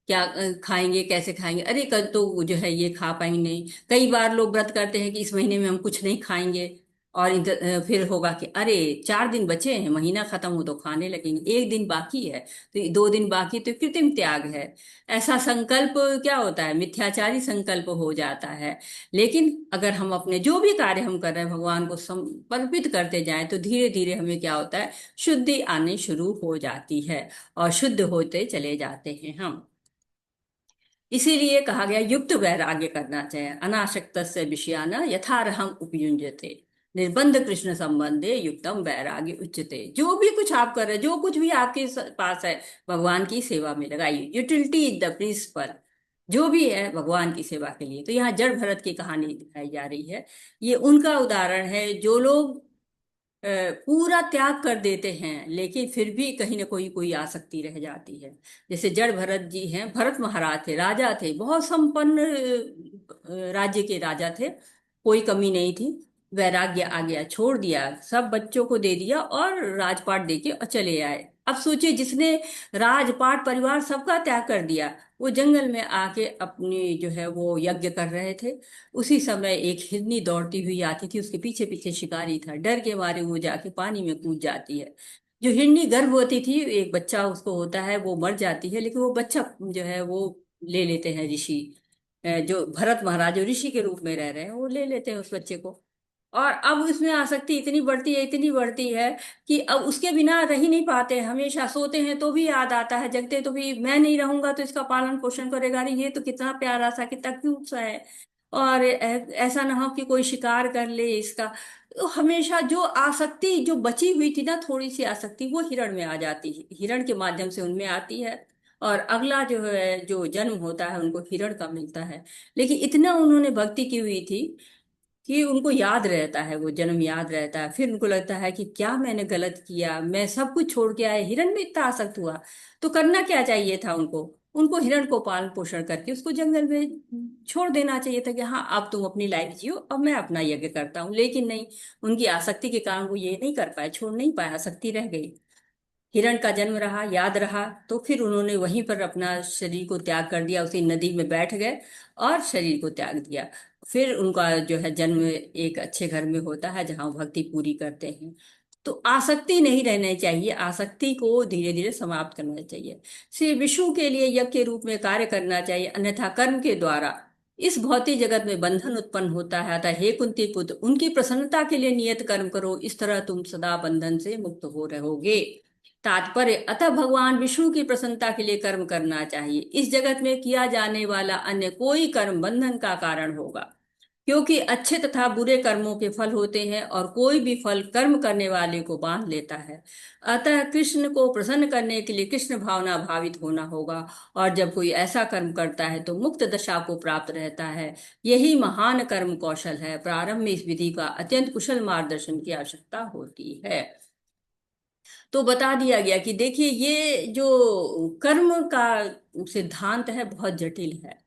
क्या खाएंगे, कैसे खाएंगे, अरे कल तो जो है ये खा पाएंगे नहीं। कई बार लोग व्रत करते हैं कि इस महीने में हम कुछ नहीं खाएंगे, और फिर होगा कि अरे 4 दिन बचे हैं, महीना खत्म हो तो खाने लगेंगे, एक दिन बाकी है तो 2 दिन बाकी, तो कृत्रिम त्याग है। ऐसा संकल्प क्या होता है, मिथ्याचारी संकल्प हो जाता है। लेकिन अगर हम अपने जो भी कार्य हम कर रहे हैं भगवान को समर्पित करते जाएं तो धीरे धीरे हमें क्या होता है, शुद्धि आने शुरू हो जाती है और शुद्ध होते चले जाते हैं हम। इसीलिए कहा गया युक्त वैराग्य करना चाहिए। अनासक्त से विषयान यथारहम उपयुंजते, निर्बंध कृष्ण संबंधे युक्तम वैराग्य उच्यते। जो भी कुछ आप कर रहे हैं, जो कुछ भी आपके पास है, भगवान की सेवा में लगाइए। यूटिलिटी इज द प्रिंसिपल, जो भी है भगवान की सेवा के लिए। तो यहाँ जड़ भरत की कहानी दिखाई जा रही है। ये उनका उदाहरण है जो लोग पूरा त्याग कर देते हैं लेकिन फिर भी कहीं ना कोई आसक्ति रह जाती है। जैसे जड़ भरत जी हैं, भरत महाराज थे, राजा थे, बहुत संपन्न राज्य के राजा थे, कोई कमी नहीं थी। वैराग्य आ गया, छोड़ दिया, सब बच्चों को दे दिया और राजपाट दे के चले आए। अब सोचिए, जिसने राजपाट परिवार सबका त्याग कर दिया, वो जंगल में आके अपनी जो है वो यज्ञ कर रहे थे। उसी समय एक हिरनी दौड़ती हुई आती थी, उसके पीछे पीछे शिकारी था, डर के मारे वो जाके पानी में कूद जाती है। जो हिरनी गर्भवती थी, एक बच्चा उसको होता है, वो मर जाती है, लेकिन वो बच्चा जो है वो ले लेते हैं ऋषि। जो भरत महाराज जो ऋषि के रूप में रह रहे हैं, वो ले लेते हैं उस बच्चे को। और अब उसमें आसक्ति इतनी बढ़ती है, इतनी बढ़ती है कि अब उसके बिना रह ही नहीं पाते। हमेशा सोते हैं तो भी याद आता है, जगते तो भी मैं नहीं रहूंगा तो इसका पालन पोषण करेगा, अरे ये तो कितना प्यारा सा, कितना क्यूट सा है, और ऐसा ना हो कि कोई शिकार कर ले इसका। तो हमेशा जो आसक्ति जो बची हुई थी ना, थोड़ी सी आसक्ति, वो हिरण में आ जाती है, हिरण के माध्यम से उनमें आती है, और अगला जो है जो जन्म होता है उनको हिरण का मिलता है। लेकिन इतना उन्होंने भक्ति की हुई थी कि उनको याद रहता है, वो जन्म याद रहता है। फिर उनको लगता है कि क्या मैंने गलत किया, मैं सब कुछ छोड़ के आया, हिरण में इतना आसक्त हुआ, तो करना क्या चाहिए था उनको? उनको हिरण को पालन पोषण करके उसको जंगल में छोड़ देना चाहिए था कि हाँ अब तुम अपनी लाइफ जियो, अब मैं अपना यज्ञ करता हूँ। लेकिन नहीं, उनकी आसक्ति के कारण वो ये नहीं कर पाए, छोड़ नहीं पाए, आसक्ति रह गई। हिरण का जन्म रहा, याद रहा, तो फिर उन्होंने वहीं पर अपना शरीर को त्याग कर दिया, उसी नदी में बैठ गए और शरीर को त्याग दिया। फिर उनका जो है जन्म एक अच्छे घर में होता है जहाँ वो भक्ति पूरी करते हैं। तो आसक्ति नहीं रहनी चाहिए, आसक्ति को धीरे धीरे समाप्त करना चाहिए। श्री विष्णु के लिए यज्ञ के रूप में कार्य करना चाहिए, अन्यथा कर्म के द्वारा इस भौतिक जगत में बंधन उत्पन्न होता है। अतः हे कुंती पुत्र, उनकी प्रसन्नता के लिए नियत कर्म करो, इस तरह तुम सदा बंधन से मुक्त हो रहोगे। तात्पर्य, अतः भगवान विष्णु की प्रसन्नता के लिए कर्म करना चाहिए। इस जगत में किया जाने वाला अन्य कोई कर्म बंधन का कारण होगा, क्योंकि अच्छे तथा बुरे कर्मों के फल होते हैं और कोई भी फल कर्म करने वाले को बांध लेता है। अतः कृष्ण को प्रसन्न करने के लिए कृष्ण भावना भावित होना होगा, और जब कोई ऐसा कर्म करता है तो मुक्त दशा को प्राप्त रहता है। यही महान कर्म कौशल है। प्रारंभ में इस विधि का अत्यंत कुशल मार्गदर्शन की आवश्यकता होती है। तो बता दिया गया कि देखिए, ये जो कर्म का सिद्धांत है बहुत जटिल है,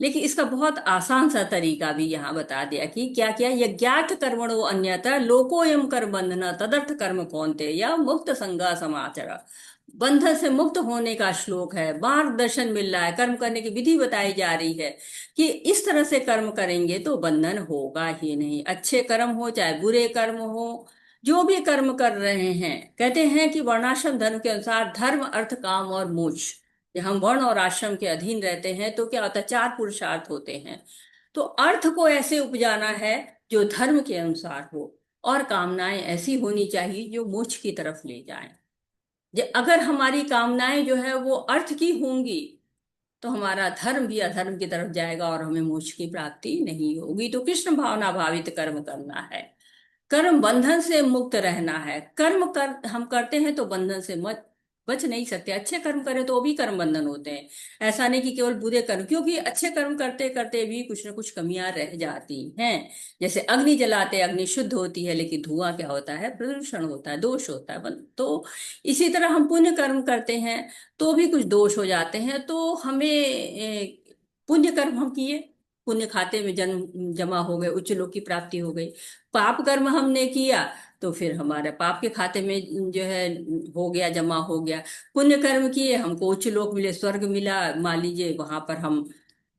लेकिन इसका बहुत आसान सा तरीका भी यहाँ बता दिया कि क्या क्या, यज्ञार्थ कर्मणो अन्यथा लोकोयम कर बंधन तदर्थ कर्म कौन्ते या मुक्त संगा समाचर। बंधन से मुक्त होने का श्लोक है, मार्गदर्शन मिल रहा है, कर्म करने की विधि बताई जा रही है कि इस तरह से कर्म करेंगे तो बंधन होगा ही नहीं। अच्छे कर्म हो चाहे बुरे कर्म हो, जो भी कर्म कर रहे हैं, कहते हैं कि वर्णाश्रम धर्म के अनुसार धर्म अर्थ काम और मोक्ष, जब हम वर्ण और आश्रम के अधीन रहते हैं तो क्या होता है, 4 पुरुषार्थ होते हैं। तो अर्थ को ऐसे उपजाना है जो धर्म के अनुसार हो, और कामनाएं ऐसी होनी चाहिए जो मोक्ष की तरफ ले जाएं। अगर हमारी कामनाएं जो है वो अर्थ की होंगी तो हमारा धर्म भी अधर्म की तरफ जाएगा और हमें मोक्ष की प्राप्ति नहीं होगी। तो कृष्ण भावना भावित कर्म करना है, कर्म बंधन से मुक्त रहना है। हम करते हैं तो बंधन से बच नहीं सकते। अच्छे कर्म करें तो भी कर्म बंधन होते हैं, ऐसा नहीं कि केवल बुरे कर्म, क्योंकि अच्छे कर्म करते करते भी कुछ ना कुछ कमियां रह जाती हैं। जैसे अग्नि जलाते अग्नि शुद्ध होती है, लेकिन धुआं क्या होता है, प्रदूषण होता है, दोष होता है। तो इसी तरह हम पुण्य कर्म करते हैं तो भी कुछ दोष हो जाते हैं। तो हमें पुण्य कर्म हम किए, पुण्य खाते में जन्म जमा हो गए, उच्च लोक की प्राप्ति हो गई। पाप कर्म हमने किया तो फिर हमारे पाप के खाते में जो है हो गया, जमा हो गया। पुण्य कर्म किए, हमको उच्च लोक मिले, स्वर्ग मिला, मान लीजिए वहां पर हम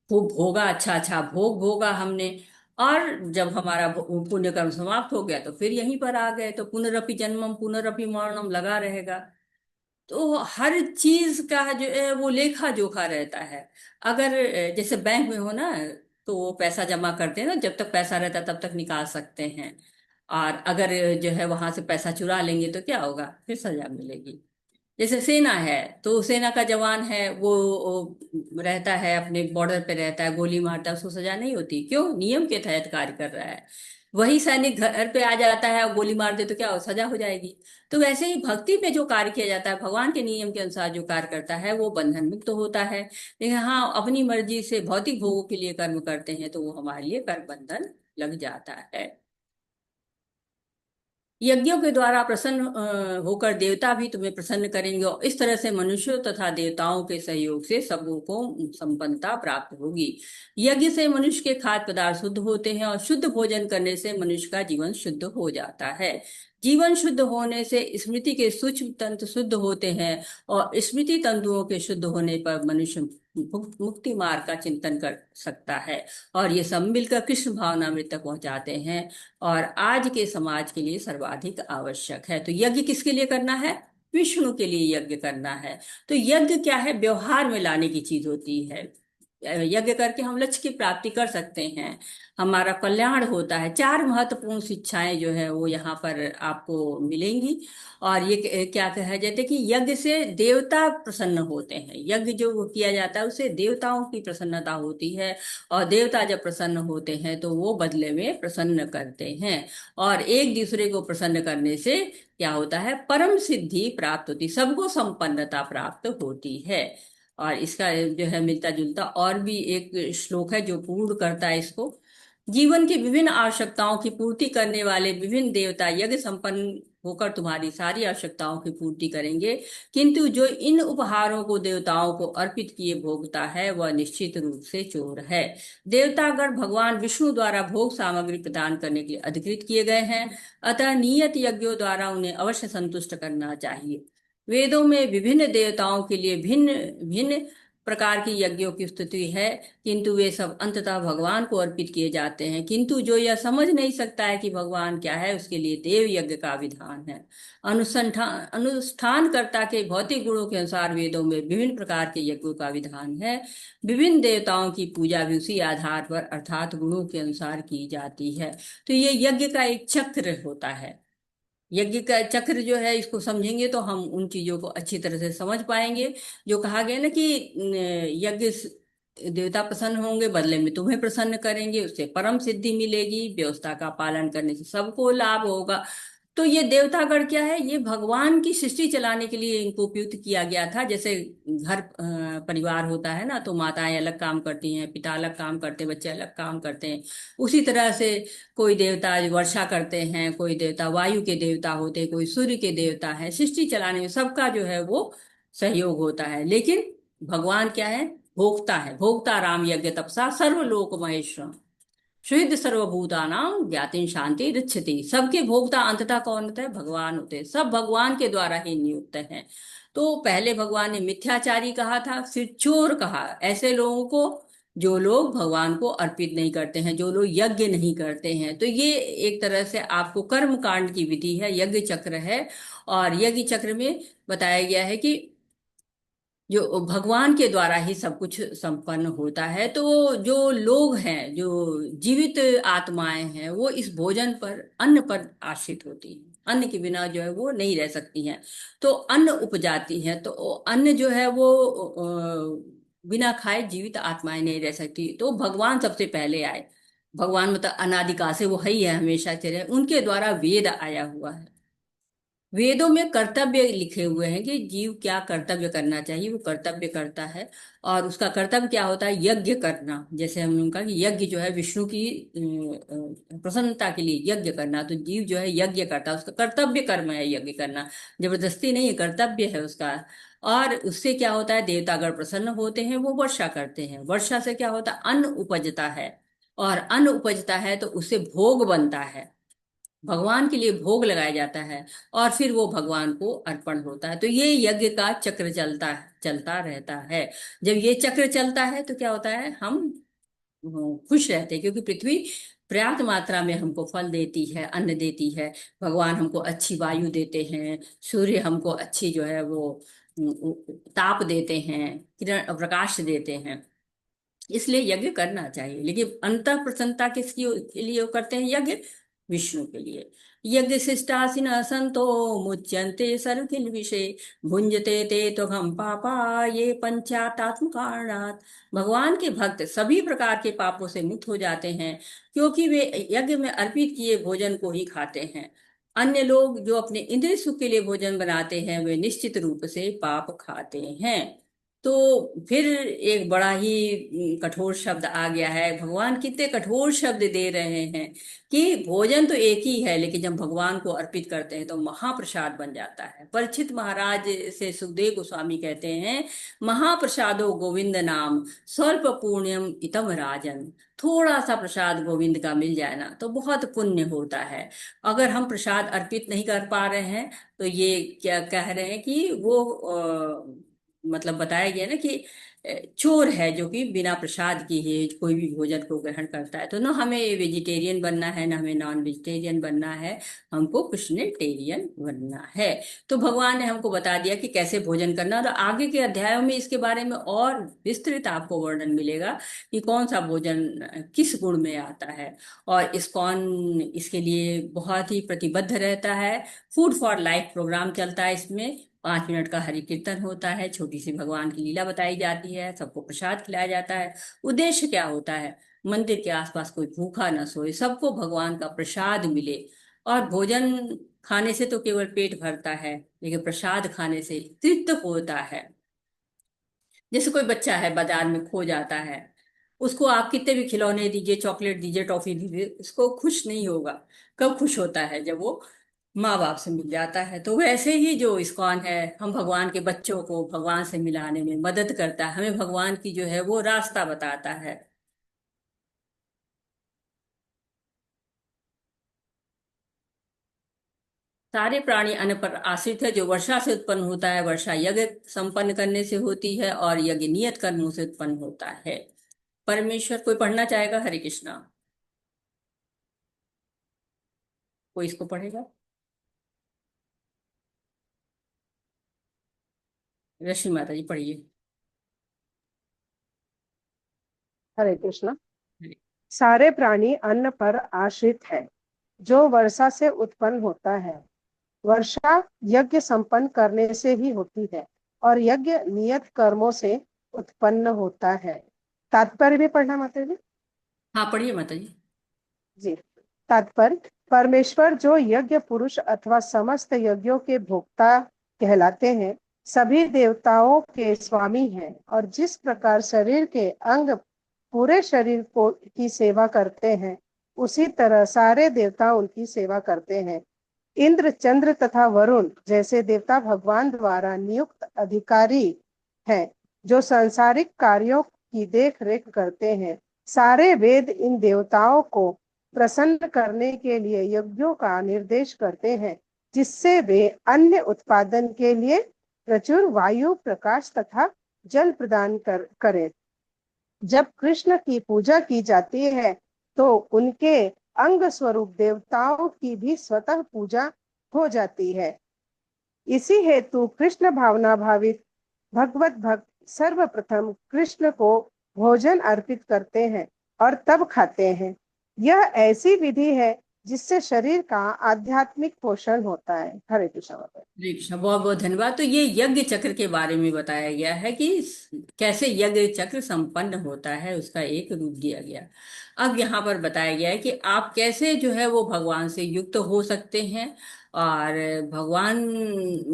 खूब भोगा, अच्छा अच्छा भोग भोगा हमने। और जब हमारा पुण्य कर्म समाप्त हो गया तो फिर यहीं पर आ गए, तो पुनरपि जन्मम पुनरपि मरणम लगा रहेगा। तो हर चीज का जो है वो लेखा जोखा रहता है। अगर जैसे बैंक में हो ना, तो वो पैसा जमा करते हैं ना, जब तक पैसा रहता है तब तक निकाल सकते हैं। और अगर जो है वहां से पैसा चुरा लेंगे तो क्या होगा, फिर सजा मिलेगी। जैसे सेना है, तो सेना का जवान है, वो रहता है अपने बॉर्डर पे रहता है, गोली मारता है, उसको सजा नहीं होती, क्यों? नियम के तहत कार्य कर रहा है। वही सैनिक घर पे आ जाता है और गोली मार दे तो क्या हो, सजा हो जाएगी। तो वैसे ही भक्ति पे जो कार्य किया जाता है, भगवान के नियम के अनुसार जो कार्य करता है वो बंधन मुक्त तो होता है। लेकिन हाँ, अपनी मर्जी से भौतिक भोगों के लिए कर्म करते हैं तो वो हमारे लिए कर्म बंधन लग जाता है। यज्ञों के द्वारा प्रसन्न होकर देवता भी तुम्हें प्रसन्न करेंगे, और इस तरह से मनुष्यों तथा देवताओं के सहयोग से सबों को संपन्नता प्राप्त होगी। यज्ञ से मनुष्य के खाद्य पदार्थ शुद्ध होते हैं, और शुद्ध भोजन करने से मनुष्य का जीवन शुद्ध हो जाता है। जीवन शुद्ध होने से स्मृति के सूक्ष्म तंत्र शुद्ध होते हैं, और स्मृति तंतुओं के शुद्ध होने पर मनुष्य मुक्ति मार्ग का चिंतन कर सकता है। और ये सब मिलकर कृष्ण भावनामृत तक पहुंचाते हैं, और आज के समाज के लिए सर्वाधिक आवश्यक है। तो यज्ञ किसके लिए करना है? विष्णु के लिए यज्ञ करना है। तो यज्ञ क्या है? व्यवहार में लाने की चीज होती है। यज्ञ करके हम लक्ष्य की प्राप्ति कर सकते हैं, हमारा कल्याण होता है। चार महत्वपूर्ण शिक्षाएं जो है वो यहाँ पर आपको मिलेंगी। और ये क्या कहा जाता है कि यज्ञ से देवता प्रसन्न होते हैं। यज्ञ जो वो किया जाता है उससे देवताओं की प्रसन्नता होती है, और देवता जब प्रसन्न होते हैं तो वो बदले में प्रसन्न करते हैं। और एक दूसरे को प्रसन्न करने से क्या होता है? परम सिद्धि प्राप्त होती, सबको संपन्नता प्राप्त होती है। और इसका जो है मिलता जुलता और भी एक श्लोक है जो पूर्ण करता है इसको। जीवन की विभिन्न आवश्यकताओं की पूर्ति करने वाले विभिन्न देवता यज्ञ संपन्न होकर तुम्हारी सारी आवश्यकताओं की पूर्ति करेंगे, किंतु जो इन उपहारों को देवताओं को अर्पित किए भोगता है वह निश्चित रूप से चोर है। देवतागण भगवान विष्णु द्वारा भोग सामग्री प्रदान करने के लिए अधिकृत किए गए हैं, अतः नियत यज्ञों द्वारा उन्हें अवश्य संतुष्ट करना चाहिए। वेदों में विभिन्न देवताओं के लिए भिन्न भिन्न प्रकार की यज्ञों की स्तुति है, किंतु वे सब अंततः भगवान को अर्पित किए जाते हैं। किंतु जो यह समझ नहीं सकता है कि भगवान क्या है, उसके लिए देव यज्ञ का विधान है। अनुष्ठानकर्ता के भौतिक गुणों के अनुसार वेदों में विभिन्न प्रकार के यज्ञों का विधान है। विभिन्न देवताओं की पूजा भी उसी आधार पर अर्थात गुणों के अनुसार की जाती है। तो ये यज्ञ का एक चक्र होता है। यज्ञ का चक्र जो है, इसको समझेंगे तो हम उन चीजों को अच्छी तरह से समझ पाएंगे। जो कहा गया ना कि यज्ञ देवता प्रसन्न होंगे, बदले में तुम्हें प्रसन्न करेंगे, उससे परम सिद्धि मिलेगी, व्यवस्था का पालन करने से सबको लाभ होगा। तो ये देवतागण क्या है? ये भगवान की सृष्टि चलाने के लिए इनको उपयुक्त किया गया था। जैसे घर परिवार होता है ना, तो माताएं अलग काम करती हैं, पिता अलग काम करते हैं, बच्चे अलग काम करते हैं। उसी तरह से कोई देवता वर्षा करते हैं, कोई देवता वायु के देवता होते हैं, कोई सूर्य के देवता है। सृष्टि चलाने में सबका जो है वो सहयोग होता है। लेकिन भगवान क्या है? भोक्ता है। भोक्ता राम यज्ञ तपसा सर्वलोक महेश्वरम शुद्ध सर्वभूतानां ज्ञातिन शांति रिच्छति। सबके भोक्ता अंततः कौन होता है? भगवान होते हैं। सब भगवान के द्वारा ही नियुक्त हैं। तो पहले भगवान ने मिथ्याचारी कहा था, फिर चोर कहा ऐसे लोगों को जो लोग भगवान को अर्पित नहीं करते हैं, जो लोग यज्ञ नहीं करते हैं। तो ये एक तरह से आपको कर्म कांड की विधि है, यज्ञ चक्र है। और यज्ञ चक्र में बताया गया है कि जो भगवान के द्वारा ही सब कुछ संपन्न होता है। तो जो लोग हैं, जो जीवित आत्माएं हैं, वो इस भोजन पर, अन्न पर आश्रित होती हैं। अन्न के बिना जो है वो नहीं रह सकती हैं। तो अन्न उपजाती हैं, तो अन्न जो है वो बिना खाए जीवित आत्माएं नहीं रह सकती। तो भगवान सबसे पहले आए। भगवान मतलब अनादिकाल से वो है ही है, हमेशा से रहे। उनके द्वारा वेद आया हुआ है। वेदों में कर्तव्य लिखे हुए हैं कि जीव क्या कर्तव्य करना चाहिए, वो कर्तव्य करता है। और उसका कर्तव्य क्या होता है? यज्ञ करना। जैसे हमने कहा कि यज्ञ जो है विष्णु की प्रसन्नता के लिए यज्ञ करना, तो जीव जो है यज्ञ करता है, उसका कर्तव्य कर्म है यज्ञ करना, जबरदस्ती नहीं है, कर्तव्य है उसका। और उससे क्या होता है? देवतागण प्रसन्न होते हैं, वो वर्षा करते हैं। वर्षा से क्या होता है? अन्न उपजता है, और अन्न उपजता है तो उससे भोग बनता है, भगवान के लिए भोग लगाया जाता है, और फिर वो भगवान को अर्पण होता है। तो ये यज्ञ का चक्र चलता रहता है। जब ये चक्र चलता है तो क्या होता है? हम खुश रहते हैं, क्योंकि पृथ्वी पर्याप्त मात्रा में हमको फल देती है, अन्न देती है। भगवान हमको अच्छी वायु देते हैं, सूर्य हमको अच्छी जो है वो ताप देते हैं, किरण प्रकाश देते हैं। इसलिए यज्ञ करना चाहिए। लेकिन अंत प्रसन्नता किसकी के लिए करते हैं यज्ञ? विष्णु के लिए। यज्ञ शिष्टासिन संतो मुच्यन्ते सर्वकिल विषय भुंजते ते तो हम पापा ये पंचातात्म कारणात्। भगवान के भक्त सभी प्रकार के पापों से मुक्त हो जाते हैं, क्योंकि वे यज्ञ में अर्पित किए भोजन को ही खाते हैं। अन्य लोग जो अपने इंद्रिय सुख के लिए भोजन बनाते हैं, वे निश्चित रूप से पाप खाते हैं। तो फिर एक बड़ा ही कठोर शब्द आ गया है। भगवान कितने कठोर शब्द दे रहे हैं कि भोजन तो एक ही है, लेकिन जब भगवान को अर्पित करते हैं तो महाप्रसाद बन जाता है। परीक्षित महाराज से सुखदेव गोस्वामी कहते हैं, महाप्रसादो गोविंद नाम स्वल्प पुण्यम इतम राजन। थोड़ा सा प्रसाद गोविंद का मिल जाए ना तो बहुत पुण्य होता है। अगर हम प्रसाद अर्पित नहीं कर पा रहे हैं तो ये क्या कह रहे हैं कि वो मतलब बताया गया ना कि चोर है जो कि बिना प्रसाद के ही कोई भी भोजन को ग्रहण करता है। तो ना हमें वेजिटेरियन बनना है, ना हमें नॉन वेजिटेरियन बनना है, हमको कृष्णेटेरियन बनना है। तो भगवान ने हमको बता दिया कि कैसे भोजन करना, और आगे के अध्यायों में इसके बारे में और विस्तृत आपको वर्णन मिलेगा कि कौन सा भोजन किस गुण में आता है। और इस्कॉन इसके लिए बहुत ही प्रतिबद्ध रहता है। फूड फॉर लाइफ प्रोग्राम चलता है इसमें। 5 मिनट का हरि कीर्तन होता है, छोटी सी भगवान की लीला बताई जाती है, सबको प्रसाद खिलाया जाता है। उद्देश्य क्या होता है? मंदिर के आसपास कोई भूखा न सोए, सबको भगवान का प्रसाद मिले। और भोजन खाने से तो केवल पेट भरता है, लेकिन प्रसाद खाने से तृप्त होता है। जैसे कोई बच्चा है बाजार में खो जाता है, उसको आप कितने भी खिलौने दीजिए, चॉकलेट दीजिए, टॉफी दीजिए, उसको खुश नहीं होगा। कब खुश होता है? जब वो माँ बाप से मिल जाता है। तो वैसे ही जो इस्कॉन है, हम भगवान के बच्चों को भगवान से मिलाने में मदद करता है, हमें भगवान की जो है वो रास्ता बताता है। सारे प्राणी अन्न पर आश्रित है। जो वर्षा से उत्पन्न होता है, वर्षा यज्ञ संपन्न करने से होती है, और यज्ञ नियत कर्मों से उत्पन्न होता है। परमेश्वर, कोई पढ़ना चाहेगा? हरे कृष्णा। कोई इसको पढ़ेगा? रश्मि माता जी पढ़िए। हरे कृष्णा। सारे प्राणी अन्न पर आश्रित है, जो वर्षा से उत्पन्न होता है। वर्षा यज्ञ संपन्न करने से ही होती है, और यज्ञ नियत कर्मों से उत्पन्न होता है। तात्पर्य भी पढ़ना माता जी? हाँ पढ़िए माता जी। जी। तात्पर्य, परमेश्वर जो यज्ञ पुरुष अथवा समस्त यज्ञों के भोक्ता कहलाते हैं, सभी देवताओं के स्वामी हैं। और जिस प्रकार शरीर के अंग पूरे शरीर को की सेवा करते हैं, उसी तरह सारे देवता उनकी सेवा करते हैं। इंद्र, चंद्र तथा वरुण जैसे देवता भगवान द्वारा नियुक्त अधिकारी हैं, जो सांसारिक कार्यों की देख रेख करते हैं। सारे वेद इन देवताओं को प्रसन्न करने के लिए यज्ञों का निर्देश करते हैं, जिससे वे अन्य उत्पादन के लिए प्रचुर वायु, प्रकाश तथा जल प्रदान करें। जब कृष्ण की पूजा की जाती है तो उनके अंग स्वरूप देवताओं की भी स्वतः पूजा हो जाती है। इसी हेतु कृष्ण भावना भावित भगवत भक्त सर्वप्रथम कृष्ण को भोजन अर्पित करते हैं और तब खाते हैं। यह ऐसी विधि है जिससे शरीर का आध्यात्मिक पोषण होता है। हरे कृष्ण। हरे कृष्ण, बहुत बहुत धन्यवाद। तो ये यज्ञ चक्र के बारे में बताया गया है कि कैसे यज्ञ चक्र संपन्न होता है, उसका एक रूप दिया गया। अब यहाँ पर बताया गया है कि आप कैसे जो है वो भगवान से युक्त हो सकते हैं, और भगवान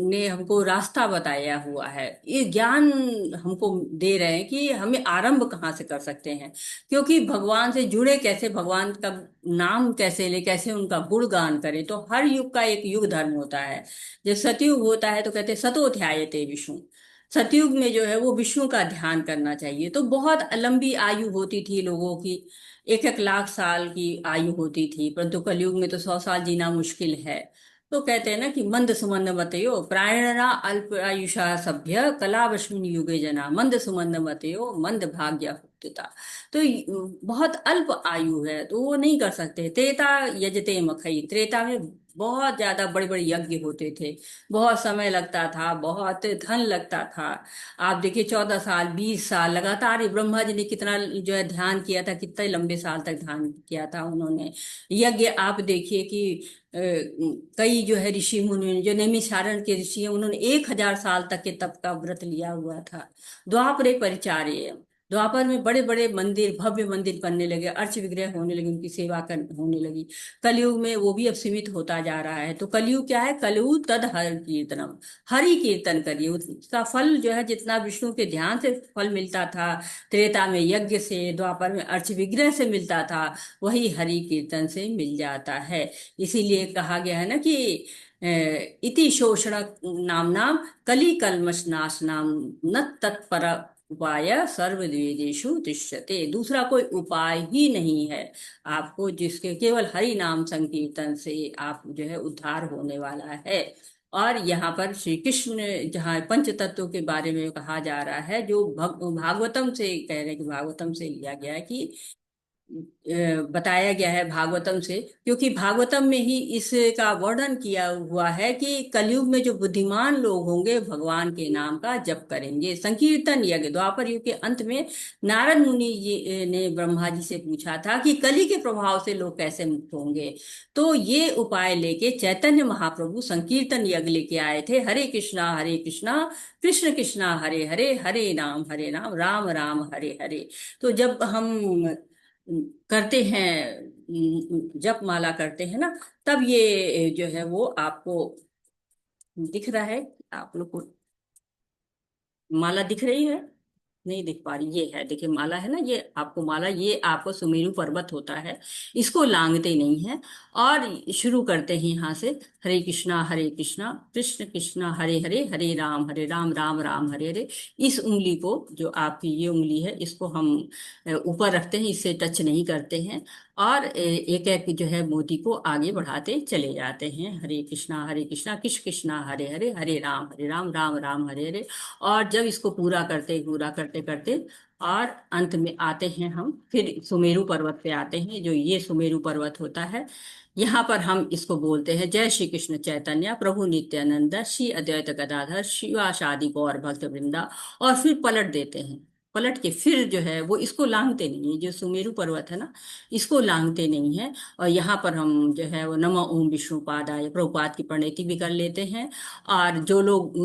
ने हमको रास्ता बताया हुआ है, ये ज्ञान हमको दे रहे हैं कि हमें आरंभ कहाँ से कर सकते हैं, क्योंकि भगवान से जुड़े कैसे, भगवान का नाम कैसे ले, कैसे उनका गुणगान करें। तो हर युग का एक युग धर्म होता है। जब सतयुग होता है तो कहते हैं सतो ध्यायते विष्णु, सतयुग में जो है वो विष्णु का ध्यान करना चाहिए। तो बहुत लंबी आयु होती थी लोगों की, 1-1 लाख साल की आयु होती थी, परंतु कलयुग में तो 100 साल जीना मुश्किल है। तो कहते हैं ना कि मंद सुमंद मतयो प्रायणा अल्प आयुषा सभ्य कलावशुन युगे जना, मंद सुमंद मतयो मंद भाग्य हुक्तिता। तो बहुत अल्प आयु है तो वो नहीं कर सकते। त्रेता यजते मखई, त्रेता में बहुत ज्यादा बड़े बड़े यज्ञ होते थे, बहुत समय लगता था, बहुत धन लगता था। आप देखिए 14 साल 20 साल लगातार ही ब्रह्मा जी ने कितना जो है ध्यान किया था, कितने लंबे साल तक ध्यान किया था उन्होंने। यज्ञ आप देखिए कि कई जो है ऋषि मुनि, जो नैमिषारण्य के ऋषि हैं, उन्होंने 1000 साल तक के तप का व्रत लिया हुआ था। द्वापरे परिचार्य, द्वापर में बड़े बड़े मंदिर, भव्य मंदिर बनने लगे, अर्च विग्रह होने लगे, उनकी सेवा कर होने लगी। कलयुग में वो भी अब सीमित होता जा रहा है। तो कलयुग क्या है? कलयुग तद हर कीर्तनम, हरि कीर्तन करिए, उसका फल जो है जितना विष्णु के ध्यान से फल मिलता था, त्रेता में यज्ञ से, द्वापर में अर्च विग्रह से मिलता था, वही हरि कीर्तन से मिल जाता है। इसीलिए कहा गया है ना कि इति शोषण नाम कली कल्मष नाश नाम न तत्पर उपाय सर्ववेदेषु दृश्यते। दूसरा कोई उपाय ही नहीं है आपको, जिसके केवल हरि नाम संकीर्तन से आप जो है उद्धार होने वाला है। और यहाँ पर श्री कृष्ण जहाँ पंच तत्वों के बारे में कहा जा रहा है, जो भागवतम से कह रहे हैं, कि भागवतम से लिया गया है, कि बताया गया है भागवतम से, क्योंकि भागवतम में ही इसका वर्णन किया हुआ है कि कलयुग में जो बुद्धिमान लोग होंगे भगवान के नाम का जप करेंगे। संकीर्तन यज्ञ, द्वापर युग के अंत में नारद मुनि जी ने ब्रह्मा जी से पूछा था कि कली के प्रभाव से लोग कैसे मुक्त होंगे। तो ये उपाय लेके चैतन्य महाप्रभु संकीर्तन यज्ञ लेके आए थे। हरे कृष्णा कृष्ण कृष्णा हरे हरे, हरे नाम राम राम हरे हरे। तो जब हम करते हैं, जप माला करते हैं ना, तब ये जो है वो आपको दिख रहा है। आप लोग को माला दिख रही है? नहीं दिख पा रही, ये है, देखिए माला है ना, ये आपको माला, ये आपको सुमेरु पर्वत होता है, इसको लांघते नहीं है। और शुरू करते हैं यहाँ से, हरे कृष्णा कृष्ण कृष्णा हरे हरे, हरे राम राम राम हरे हरे। इस उंगली को, जो आपकी ये उंगली है, इसको हम ऊपर रखते हैं, इससे टच नहीं करते हैं, और एक एक जो है मोती को आगे बढ़ाते चले जाते हैं। हरे कृष्णा कृष्ण कृष्णा हरे हरे, हरे राम राम राम हरे हरे। और जब इसको पूरा करते करते और अंत में आते हैं हम, फिर सुमेरु पर्वत पे आते हैं, जो ये सुमेरु पर्वत होता है। यहाँ पर हम इसको बोलते हैं, जय श्री कृष्ण चैतन्य प्रभु नित्यानंद श्री अद्वैत गदाधर शिवासादि गौर भक्त वृंदा। और फिर पलट देते हैं, पलट के फिर जो है वो इसको लांघते नहीं है, जो सुमेरु पर्वत है ना, इसको लांघते नहीं है। और यहाँ पर हम जो है वो नमः ओम विष्णुपादाय प्रभुपाद की प्रणति भी कर लेते हैं। और जो लोग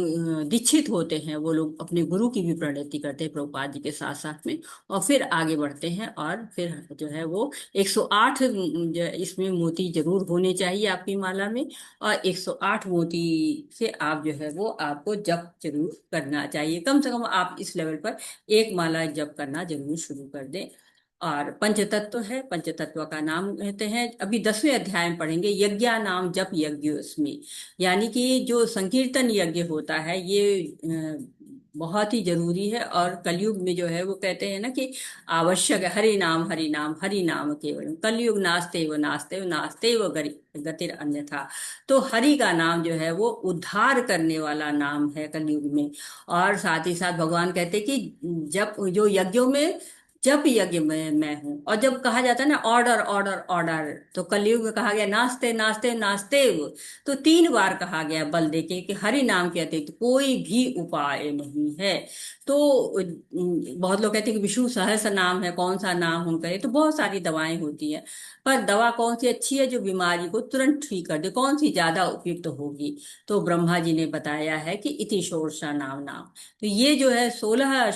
दीक्षित होते हैं वो लोग अपने गुरु की भी प्रणति करते हैं प्रभुपाद जी के साथ साथ में, और फिर आगे बढ़ते हैं। और फिर जो है वो 108 जो इसमें मोती जरूर होने चाहिए आपकी माला में, और 108 मोती से आप जो है वो आपको जप जरूर करना चाहिए। कम से कम आप इस लेवल पर एक माला जप करना जरूर शुरू कर दें। और पंचतत्व है, पंचतत्व का नाम कहते हैं, अभी 10वें अध्याय में पढ़ेंगे, यज्ञा नाम जप यज्ञोस्मि। यानी कि जो संकीर्तन यज्ञ होता है ये बहुत ही जरूरी है। और कलयुग में जो है वो कहते हैं ना कि आवश्यक है, हरि नाम केवल, कलयुग नास्ते व गतिर अन्यथा। तो हरि का नाम जो है वो उद्धार करने वाला नाम है कलयुग में। और साथ ही साथ भगवान कहते हैं कि जब जो यज्ञों में जब यज्ञ में मैं हूं, और जब कहा जाता है ना ऑर्डर ऑर्डर ऑर्डर, तो कलयुग में कहा गया नास्ते नास्ते नास्ते। तो 3 बार कहा गया बल देके कि हरि नाम के अतिरिक्त कोई भी उपाय नहीं है। तो बहुत लोग कहते हैं कि विष्णु सहस्र नाम है, कौन सा नाम हम करें? तो बहुत सारी दवाएं होती हैं, पर दवा कौन सी अच्छी है जो बीमारी को तुरंत ठीक कर दे, कौन सी ज्यादा उपयुक्त होगी? तो ब्रह्मा जी ने बताया है कि इति षोडशा नाम। तो ये जो है 16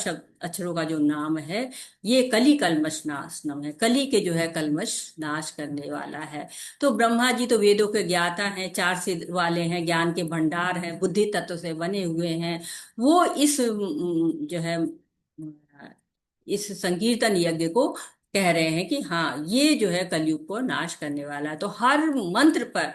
अक्षरों का जो नाम है, ये कली कल्मष नाशनम है। कली के जो है कल्मष नाश करने वाला है। तो ब्रह्मा जी तो वेदों के ज्ञाता हैं, चार सिद्ध वाले हैं, ज्ञान के भंडार हैं, बुद्धि तत्व से बने हुए हैं। वो इस जो है इस संकीर्तन यज्ञ को कह रहे हैं कि हाँ, ये जो है कलयुग को नाश करने वाला है। तो हर मंत्र पर,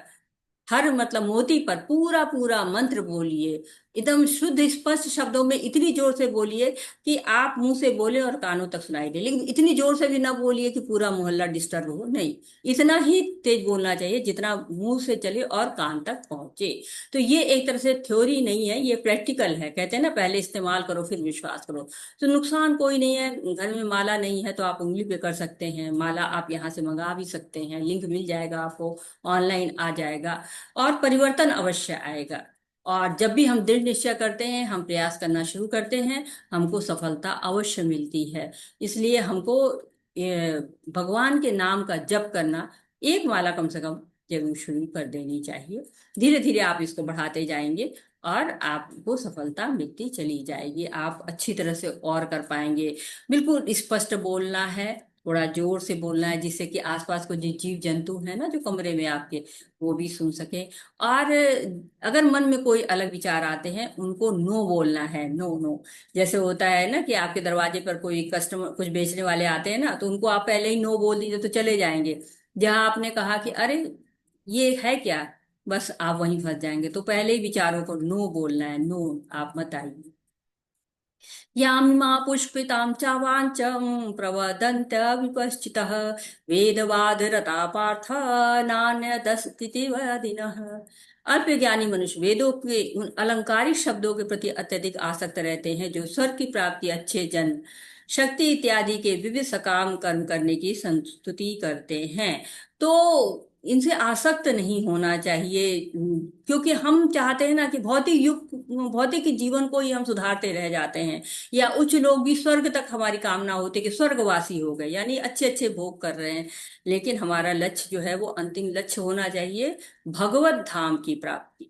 हर मतलब मोती पर पूरा पूरा मंत्र बोलिए, एकदम शुद्ध स्पष्ट शब्दों में, इतनी जोर से बोलिए कि आप मुंह से बोले और कानों तक सुनाई दे। लेकिन इतनी जोर से भी ना बोलिए कि पूरा मोहल्ला डिस्टर्ब हो, नहीं, इतना ही तेज बोलना चाहिए जितना मुंह से चले और कान तक पहुंचे। तो ये एक तरह से थ्योरी नहीं है, ये प्रैक्टिकल है। कहते हैं ना, पहले इस्तेमाल करो फिर विश्वास करो। तो नुकसान कोई नहीं है। घर में माला नहीं है तो आप उंगली पे कर सकते हैं माला, आप यहाँ से मंगा भी सकते हैं, लिंक मिल जाएगा आपको, ऑनलाइन आ जाएगा, और परिवर्तन अवश्य आएगा। और जब भी हम दृढ़ निश्चय करते हैं, हम प्रयास करना शुरू करते हैं, हमको सफलता अवश्य मिलती है। इसलिए हमको भगवान के नाम का जप करना, एक माला कम से कम जरूर शुरू कर देनी चाहिए। धीरे धीरे आप इसको बढ़ाते जाएंगे और आपको सफलता मिलती चली जाएगी। आप अच्छी तरह से और कर पाएंगे। बिल्कुल स्पष्ट बोलना है, थोड़ा जोर से बोलना है, जिससे कि आसपास को जो जीव जंतु है ना जो कमरे में आपके, वो भी सुन सके। और अगर मन में कोई अलग विचार आते हैं, उनको नो बोलना है, नो नो। जैसे होता है ना कि आपके दरवाजे पर कोई कस्टमर, कुछ बेचने वाले आते हैं ना, तो उनको आप पहले ही नो बोल दीजिए तो चले जाएंगे। जहां आपने कहा कि अरे ये है क्या, बस आप वहीं फंस जाएंगे। तो पहले ही विचारों को नो बोलना है, नो, आप मत आइए। यामिमा पुष्पितां चावांचं प्रवदन्त विपश्चितः वेदवादरता पार्थ नान्यदस्तीति वदिनः। अल्पज्ञानी मनुष्य वेदों के उन अलंकारिक शब्दों के प्रति अत्यधिक आसक्त रहते हैं, जो स्वर्ग की प्राप्ति, अच्छे जन्म, शक्ति इत्यादि के विविध सकाम कर्म करने की संस्तुति करते हैं। तो इनसे आसक्त नहीं होना चाहिए, क्योंकि हम चाहते हैं ना कि भौतिक जीवन को ही हम सुधारते रह जाते हैं। या उच्च लोग भी स्वर्ग तक हमारी कामना होती है कि स्वर्गवासी हो गए, यानी अच्छे अच्छे भोग कर रहे हैं। लेकिन हमारा लक्ष्य जो है वो अंतिम लक्ष्य होना चाहिए, भगवत धाम की प्राप्ति।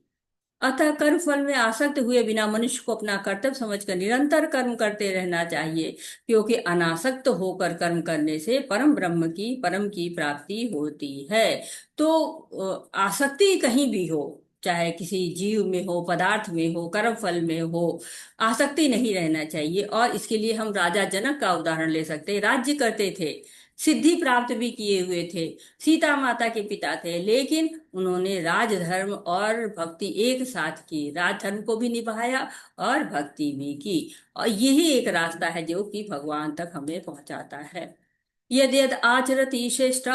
अतः कर्म फल में आसक्त हुए बिना मनुष्य को अपना कर्तव्य समझकर निरंतर कर्म करते रहना चाहिए, क्योंकि अनासक्त होकर कर्म करने से परम ब्रह्म की, परम की प्राप्ति होती है। तो आसक्ति कहीं भी हो, चाहे किसी जीव में हो, पदार्थ में हो, कर्म फल में हो, आसक्ति नहीं रहना चाहिए। और इसके लिए हम राजा जनक का उदाहरण ले सकते हैं। राज्य करते थे, सिद्धि प्राप्त भी किए हुए थे, सीता माता के पिता थे, लेकिन उन्होंने राजधर्म और भक्ति एक साथ की, राजधर्म को भी निभाया और भक्ति भी की। और यही एक रास्ता है जो कि भगवान तक हमें पहुंचाता है। यद यद आचरति श्रेष्ठ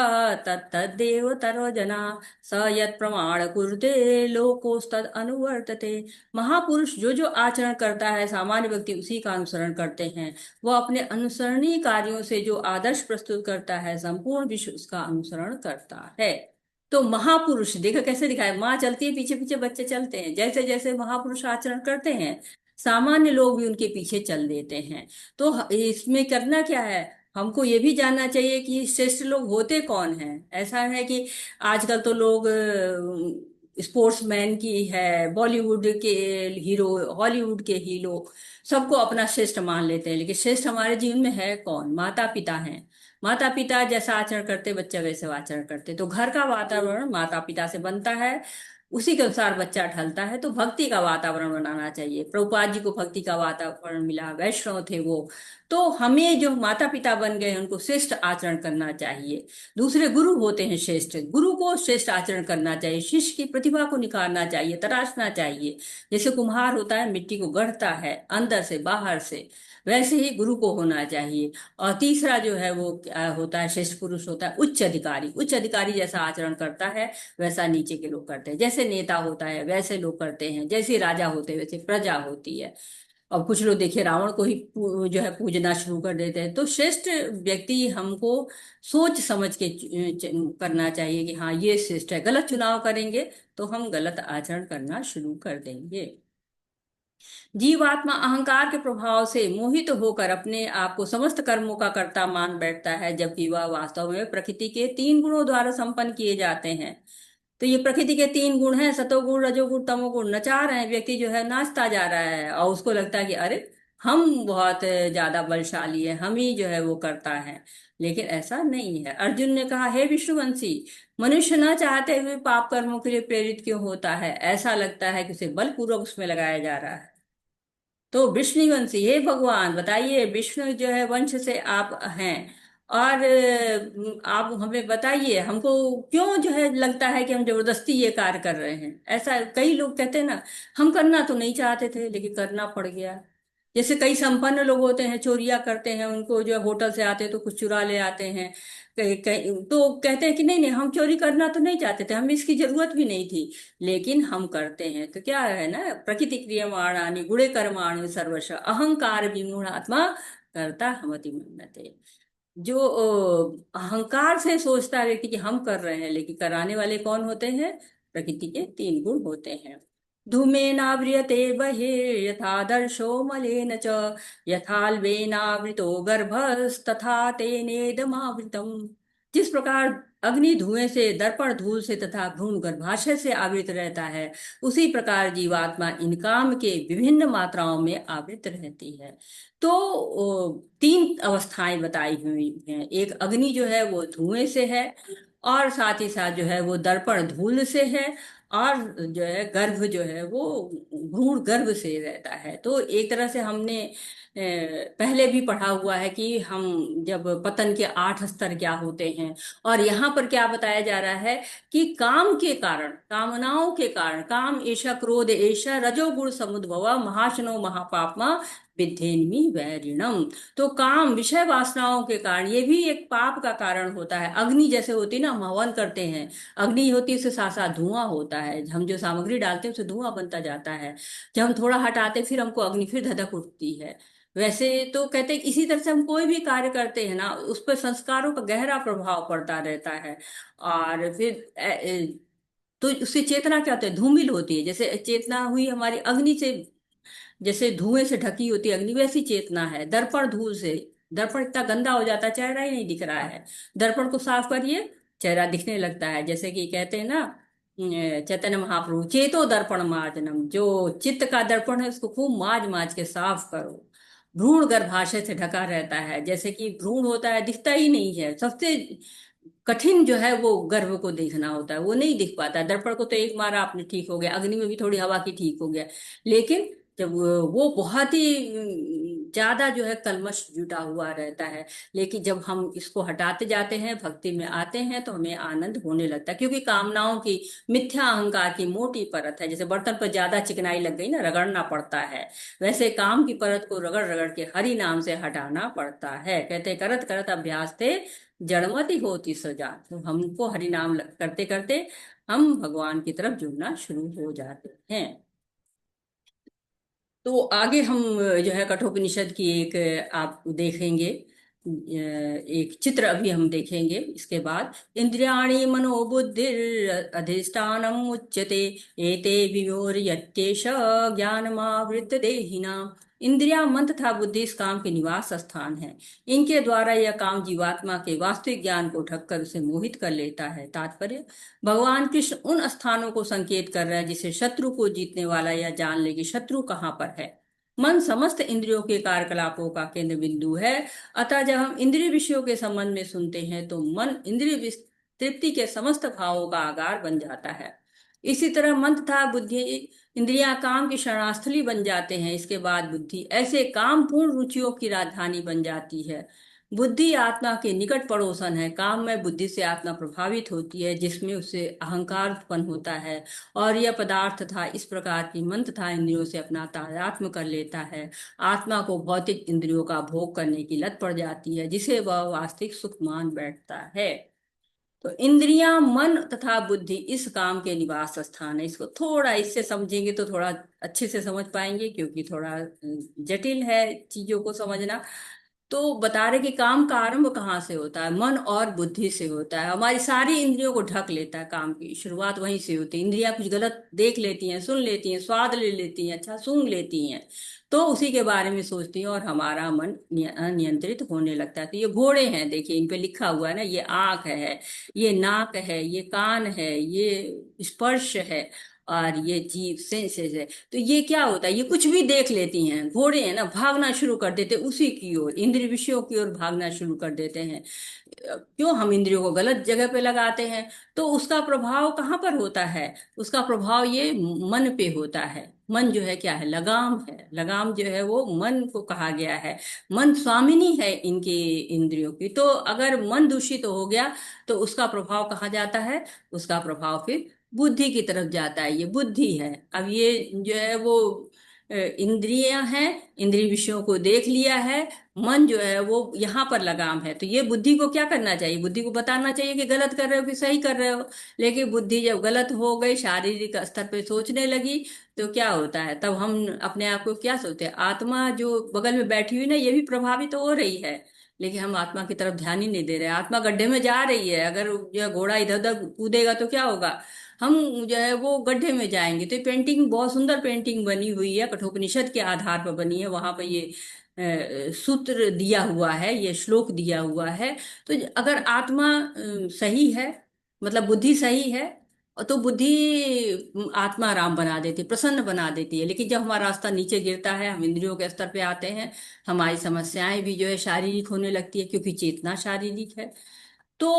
तत्तदेव तरो जना, स यत् प्रमाण कुरुते लोकोस्तद अनुवर्तते। महापुरुष जो जो आचरण करता है, सामान्य व्यक्ति उसी का अनुसरण करते हैं। वह अपने अनुसरणीय कार्यों से जो आदर्श प्रस्तुत करता है, संपूर्ण विश्व उसका अनुसरण करता है। तो महापुरुष देखो कैसे दिखाए, माँ चलती है, पीछे पीछे बच्चे चलते हैं। जैसे जैसे महापुरुष आचरण करते हैं, सामान्य लोग भी उनके पीछे चल देते हैं। तो इसमें करना क्या है, हमको ये भी जानना चाहिए कि श्रेष्ठ लोग होते कौन हैं। ऐसा है कि आजकल तो लोग स्पोर्ट्समैन की है, बॉलीवुड के हीरो, हॉलीवुड के हीरो, सबको अपना श्रेष्ठ मान लेते हैं। लेकिन श्रेष्ठ हमारे जीवन में है कौन? माता पिता हैं। माता पिता जैसा आचरण करते, बच्चा वैसे आचरण करते। तो घर का वातावरण माता पिता से बनता है, उसी के अनुसार बच्चा ढलता है। तो भक्ति का वातावरण बनाना चाहिए। प्रभुपाद जी को भक्ति का वातावरण मिला, वैष्णव थे वो। तो हमें जो माता पिता बन गए उनको श्रेष्ठ आचरण करना चाहिए। दूसरे गुरु होते हैं श्रेष्ठ, गुरु को श्रेष्ठ आचरण करना चाहिए। शिष्य की प्रतिभा को निखारना चाहिए, तराशना चाहिए। जैसे कुम्हार होता है, मिट्टी को गढ़ता है अंदर से बाहर से, वैसे ही गुरु को होना चाहिए। और तीसरा जो है वो क्या होता है, श्रेष्ठ पुरुष होता है उच्च अधिकारी। उच्च अधिकारी जैसा आचरण करता है वैसा नीचे के लोग करते हैं। जैसे नेता होता है वैसे लोग करते हैं, जैसे राजा होते हैं वैसे प्रजा होती है। और कुछ लोग देखिए रावण को ही जो है पूजना शुरू कर देते हैं। तो श्रेष्ठ व्यक्ति हमको सोच समझ के करना चाहिए कि हाँ ये श्रेष्ठ है। गलत चुनाव करेंगे तो हम गलत आचरण करना शुरू कर देंगे। जीवात्मा अहंकार के प्रभाव से मोहित होकर अपने आप को समस्त कर्मों का कर्ता मान बैठता है, जबकि वह वास्तव में प्रकृति के 3 गुणों द्वारा संपन्न किए जाते हैं। तो ये प्रकृति के 3 गुण हैं, सतोगुण, रजोगुण, तमोगुण। नचा रहे हैं, व्यक्ति जो है नाचता जा रहा है और उसको लगता है कि अरे हम बहुत ज्यादा बलशाली है, हम ही जो है वो करता है। लेकिन ऐसा नहीं है। अर्जुन ने कहा, हे विष्णुवंशी, मनुष्य न चाहते हुए पाप कर्मों के लिए प्रेरित क्यों होता है? ऐसा लगता है कि उसे बलपूर्वक उसमें लगाया जा रहा है। तो विष्णुवंशी, हे भगवान बताइए, विष्णु जो है वंश से आप हैं, और आप हमें बताइए, हमको क्यों जो है लगता है कि हम जबरदस्ती ये कार्य कर रहे हैं? ऐसा कई लोग कहते हैं ना, हम करना तो नहीं चाहते थे लेकिन करना पड़ गया। जैसे कई संपन्न लोग होते हैं, चोरियां करते हैं, उनको जो है होटल से आते हैं तो कुछ चुरा ले आते हैं। कई कई तो कहते हैं कि नहीं नहीं, हम चोरी करना तो नहीं चाहते थे, हमें इसकी जरूरत भी नहीं थी, लेकिन हम करते हैं। तो क्या है ना, प्रकृति क्रियमाणानि गुणे कर्माणि सर्वश अहंकार विमूढ़ात्मा करता हमति मन्यते। जो अहंकार से सोचता है व्यक्ति कि हम कर रहे हैं, लेकिन कराने वाले कौन होते हैं? प्रकृति के तीन गुण होते हैं। धूमेनाव्रियते बहिर्यथादर्शो मलेन च, यथाल्बेनावृतो गर्भस्तथा तेनेदमावृतम। जिस प्रकार अग्नि धुएं से, दर्पण धूल से तथा भ्रूण गर्भाशय से आवृत रहता है, उसी प्रकार जीवात्मा इन काम के विभिन्न मात्राओं में आवृत रहती है। तो तीन अवस्थाएं बताई हुई हैं। एक अग्नि जो है वो धुएं से है, और साथ ही साथ जो है वो दर्पण धूल से है, और जो है गर्भ जो है वो भ्रूण गर्भ से रहता है। तो एक तरह से हमने पहले भी पढ़ा हुआ है कि हम जब पतन के 8 स्तर क्या होते हैं, और यहाँ पर क्या बताया जा रहा है कि काम के कारण, कामनाओं के कारण, काम एषा क्रोध एषा रजोगुण समुद्भव महाशनो महापापमा विद्धेन्मि वैरिणम। तो काम विषय वासनाओं के कारण ये भी एक पाप का कारण होता है। अग्नि जैसे होती ना, हम हवन करते हैं, अग्नि होती है, उससे साथ साथ धुआं होता है, हम जो सामग्री डालते हैं उससे धुआं बनता जाता है। जब हम थोड़ा हटाते फिर हमको अग्नि फिर धधक उठती है। वैसे तो कहते हैं इसी तरह से हम कोई भी कार्य करते हैं ना, उस पर संस्कारों का गहरा प्रभाव पड़ता रहता है। और फिर तो उससे चेतना क्या होता है? धूमिल होती है। जैसे चेतना हुई हमारी अग्नि से, जैसे धुएं से ढकी होती है अग्नि, वैसी चेतना है। दर्पण धूल से, दर्पण इतना गंदा हो जाता है, चेहरा ही नहीं दिख रहा है। दर्पण को साफ करिए, चेहरा दिखने लगता है। जैसे कि कहते हैं ना चैतन्य महाप्रभु, चेतो दर्पण मार्जनम, जो चित्त का दर्पण है उसको खूब माज माज के साफ करो। भ्रूण गर्भाशय से ढका रहता है, जैसे कि भ्रूण होता है दिखता ही नहीं है। सबसे कठिन जो है वो गर्भ को देखना होता है, वो नहीं दिख पाता है। दर्पण को तो एक मारा आपने ठीक हो गया, अग्नि में भी थोड़ी हवा की ठीक हो गया, लेकिन जब वो बहुत ही ज्यादा जो है कल्मश जुटा हुआ रहता है। लेकिन जब हम इसको हटाते जाते हैं, भक्ति में आते हैं, तो हमें आनंद होने लगता है। क्योंकि कामनाओं की, मिथ्या अहंकार की मोटी परत है। जैसे बर्तन पर ज्यादा चिकनाई लग गई ना, रगड़ना पड़ता है, वैसे काम की परत को रगड़ रगड़ के हरि नाम से हटाना पड़ता है। कहते करत करत अभ्यास थे जड़मति होती सजा। तो हमको हरि नाम करते करते हम भगवान की तरफ जुड़ना शुरू हो जाते हैं। तो आगे हम जो है कठोपनिषद की एक आप देखेंगे, एक चित्र अभी हम देखेंगे। इसके बाद इंद्रियाणि मनोबुद्धिर अधिष्ठानम उच्यते एते विमोर्यत्येष ज्ञानमावृत देहिनाम। इंद्रिया, मन तथा बुद्धि इस काम के निवास स्थान है। इनके द्वारा यह काम जीवात्मा के वास्तविक ज्ञान को ढककर उसे मोहित कर लेता है। तात्पर्य, भगवान कृष्ण उन स्थानों को संकेत कर रहे हैं जिसे शत्रु को जीतने वाला यह जान ले कि शत्रु कहाँ पर है। मन समस्त इंद्रियों के कार्यकलापों का केंद्र बिंदु है। अतः जब हम इंद्रिय विषयों के संबंध में सुनते हैं तो मन इंद्रिय तृप्ति के समस्त भावों का आगार बन जाता है। इसी तरह मन तथा बुद्धि, इंद्रियां काम की शरणास्थली बन जाते हैं। इसके बाद बुद्धि ऐसे काम पूर्ण रुचियों की राजधानी बन जाती है। बुद्धि आत्मा के निकट पड़ोसन है। काम में बुद्धि से आत्मा प्रभावित होती है, जिसमें उससे अहंकार उत्पन्न होता है, और यह पदार्थ तथा इस प्रकार की मन तथा इंद्रियों से अपना तादात्म्य कर लेता है। आत्मा को भौतिक इंद्रियों का भोग करने की लत पड़ जाती है, जिसे वह वास्तविक सुख मान बैठता है। तो इंद्रियां, मन तथा बुद्धि इस काम के निवास स्थान है। इसको थोड़ा इससे समझेंगे तो थोड़ा अच्छे से समझ पाएंगे, क्योंकि थोड़ा जटिल है चीजों को समझना। तो बता रहे कि काम का आरंभ कहाँ से होता है? मन और बुद्धि से होता है। हमारी सारी इंद्रियों को ढक लेता है, काम की शुरुआत वहीं से होती है। इंद्रियां कुछ गलत देख लेती हैं, सुन लेती हैं, स्वाद ले लेती हैं, अच्छा सूंघ लेती हैं, तो उसी के बारे में सोचती हैं, और हमारा मन नियंत्रित होने लगता है। तो ये घोड़े हैं, देखिए इन पे लिखा हुआ है ना, ये आंख है, ये नाक है, ये कान है, ये स्पर्श है, और ये जीभ सेंसेस है। तो ये क्या होता है, ये कुछ भी देख लेती हैं, घोड़े हैं ना, भागना शुरू कर देते उसी की ओर, इंद्रिय विषयों की ओर भागना शुरू कर देते हैं। क्यों हम इंद्रियों को गलत जगह पे लगाते हैं? तो उसका प्रभाव कहाँ पर होता है? उसका प्रभाव ये मन पे होता है। मन जो है क्या है? लगाम है। लगाम जो है वो मन को कहा गया है। मन स्वामिनी है इनकी इंद्रियों की। तो अगर मन दूषित हो गया तो उसका प्रभाव कहाँ जाता है? उसका प्रभाव फिर बुद्धि की तरफ जाता है। ये बुद्धि है। अब ये जो है वो इंद्रियां हैं, इंद्रिय विषयों को देख लिया है। मन जो है वो यहाँ पर लगाम है। तो ये बुद्धि को क्या करना चाहिए? बुद्धि को बताना चाहिए कि गलत कर रहे हो कि सही कर रहे हो। लेकिन बुद्धि जब गलत हो गई, शारीरिक स्तर पे सोचने लगी, तो क्या होता है? तब हम अपने आप को क्या सोचते हैं? आत्मा जो बगल में बैठी हुई ना, ये भी प्रभावित तो हो रही है, लेकिन हम आत्मा की तरफ ध्यान ही नहीं दे रहे। आत्मा गड्ढे में जा रही है। अगर जो है घोड़ा इधर उधर कूदेगा तो क्या होगा? हम जो है वो गड्ढे में जाएंगे। तो ये पेंटिंग बहुत सुंदर पेंटिंग बनी हुई है, कठोपनिषद के आधार पर बनी है। वहां पर ये सूत्र दिया हुआ है, ये श्लोक दिया हुआ है। तो अगर आत्मा सही है, मतलब बुद्धि सही है, तो बुद्धि आत्मा आराम बना देती है, प्रसन्न बना देती है। लेकिन जब हमारा रास्ता नीचे गिरता है, हम इंद्रियों के स्तर पे आते हैं, हमारी समस्याएं भी जो है शारीरिक होने लगती है, क्योंकि चेतना शारीरिक है। तो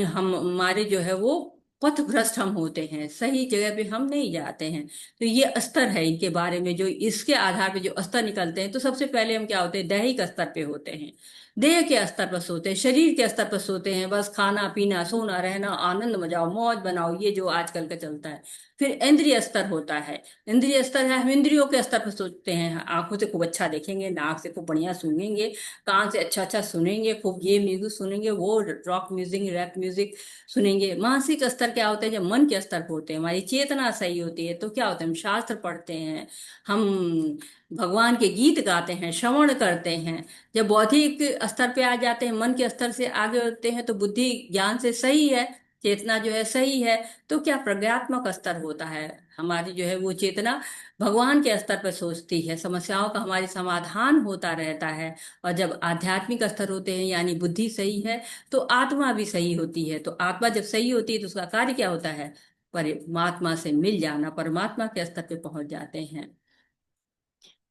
हम हमारे जो है वो पथ भ्रष्ट हम होते हैं, सही जगह पे हम नहीं जाते हैं। तो ये स्तर है इनके बारे में, जो इसके आधार पे जो स्तर निकलते हैं। तो सबसे पहले हम क्या होते हैं? दैहिक स्तर पे होते हैं, देह के स्तर पर सोते हैं, शरीर के स्तर पर सोते हैं। बस खाना पीना सोना रहना, आनंद मजाओ मौज बनाओ, ये जो आजकल का चलता है। फिर इंद्रिय स्तर होता है। इंद्रिय स्तर है, हम इंद्रियों के स्तर पर सोचते हैं। आंखों से खूब अच्छा देखेंगे, नाक से खूब बढ़िया सूंघेंगे, कान से अच्छा अच्छा सुनेंगे, खूब ये म्यूजिक सुनेंगे, वो रॉक म्यूजिक, रैप म्यूजिक सुनेंगे। मानसिक स्तर क्या होता है? जब मन के स्तर पर होते हैं, हमारी चेतना सही होती है, तो क्या होता है? हम शास्त्र पढ़ते हैं, हम भगवान के गीत गाते हैं, श्रवण करते हैं। जब बौद्धिक स्तर पे आ जाते हैं, मन के स्तर से आगे होते हैं, तो बुद्धि ज्ञान से सही है, चेतना जो है सही है, तो क्या प्रज्ञात्मक स्तर होता है। हमारी जो है वो चेतना भगवान के स्तर पर सोचती है, समस्याओं का हमारी समाधान होता रहता है। और जब आध्यात्मिक स्तर होते हैं, यानी बुद्धि सही है, तो आत्मा भी सही होती है। तो आत्मा जब सही होती है तो उसका कार्य क्या होता है? परमात्मा से मिल जाना, परमात्मा के स्तर पे पहुंच जाते हैं।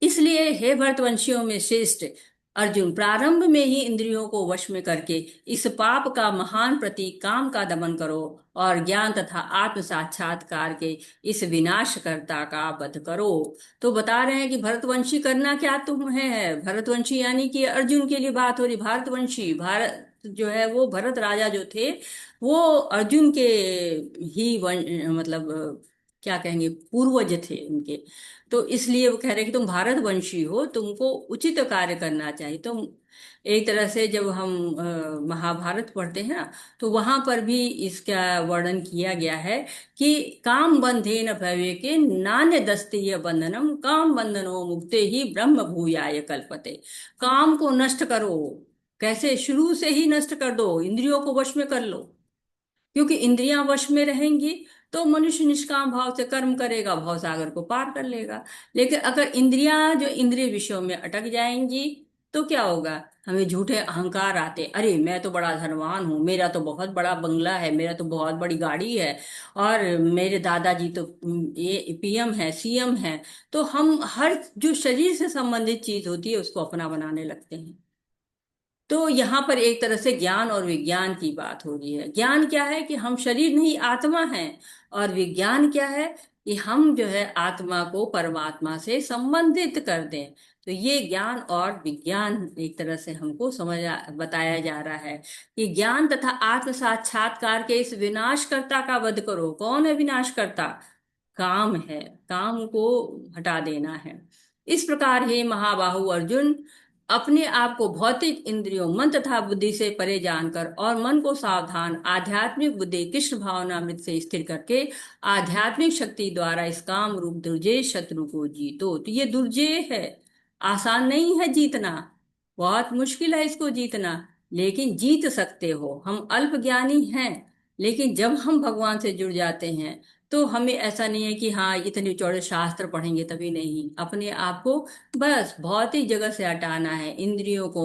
इसलिए हे भरतवंशियों में श्रेष्ठ अर्जुन, प्रारंभ में ही इंद्रियों को वश में करके इस पाप का महान प्रतीक काम का दमन करो, और ज्ञान तथा आत्म साक्षात्कार के इस विनाशकर्ता का वध करो। तो बता रहे हैं कि भरतवंशी करना क्या तुम है? भरतवंशी यानी कि अर्जुन के लिए बात हो रही। भारतवंशी, भारत जो है वो भरत राजा जो थे, वो अर्जुन के ही मतलब क्या कहेंगे, पूर्वज थे उनके। तो इसलिए वो कह रहे हैं कि तुम भारतवंशी हो, तुमको उचित कार्य करना चाहिए। तुम एक तरह से जब हम महाभारत पढ़ते हैं ना, तो वहां पर भी इसका वर्णन किया गया है कि काम बंधे न भवे के नान्य दस्तीय बंधनम, काम बंधनो मुक्ते ही ब्रह्म भूयाय कल्पते। काम को नष्ट करो। कैसे? शुरू से ही नष्ट कर दो, इंद्रियों को वश में कर लो। क्योंकि इंद्रियां वश में रहेंगी तो मनुष्य निष्काम भाव से कर्म करेगा, भव सागर को पार कर लेगा। लेकिन अगर इंद्रियां जो इंद्रिय विषयों में अटक जाएंगी, तो क्या होगा? हमें झूठे अहंकार आते, अरे मैं तो बड़ा धनवान हूँ, मेरा तो बहुत बड़ा बंगला है, मेरा तो बहुत बड़ी गाड़ी है, और मेरे दादाजी तो ये पीएम है, सीएम है। तो हम हर जो शरीर से संबंधित चीज होती है उसको अपना बनाने लगते हैं। तो यहाँ पर एक तरह से ज्ञान और विज्ञान की बात हो रही है। ज्ञान क्या है? कि हम शरीर नहीं आत्मा हैं। और विज्ञान क्या है? कि हम जो है आत्मा को परमात्मा से संबंधित कर दें। तो ये ज्ञान और विज्ञान एक तरह से हमको बताया जा रहा है कि ज्ञान तथा आत्म साक्षात्कार के इस विनाशकर्ता का वध करो। कौन है विनाशकर्ता? काम है। काम को हटा देना है। इस प्रकार हे महाबाहु अर्जुन, अपने आप को भौतिक इंद्रियों, मन तथा बुद्धि से परे जानकर और मन को सावधान आध्यात्मिक बुद्धि कृष्ण भावनामृत से स्थिर करके आध्यात्मिक शक्ति द्वारा इस काम रूप दुर्जय शत्रु को जीतो। तो ये दुर्जय है, आसान नहीं है जीतना, बहुत मुश्किल है इसको जीतना, लेकिन जीत सकते हो। हम अल्प ज्ञानी हैं, लेकिन जब हम भगवान से जुड़ जाते हैं तो हमें ऐसा नहीं है कि हाँ इतने चौड़े शास्त्र पढ़ेंगे तभी, नहीं। अपने आप को बस भौतिक जगत से हटाना है, इंद्रियों को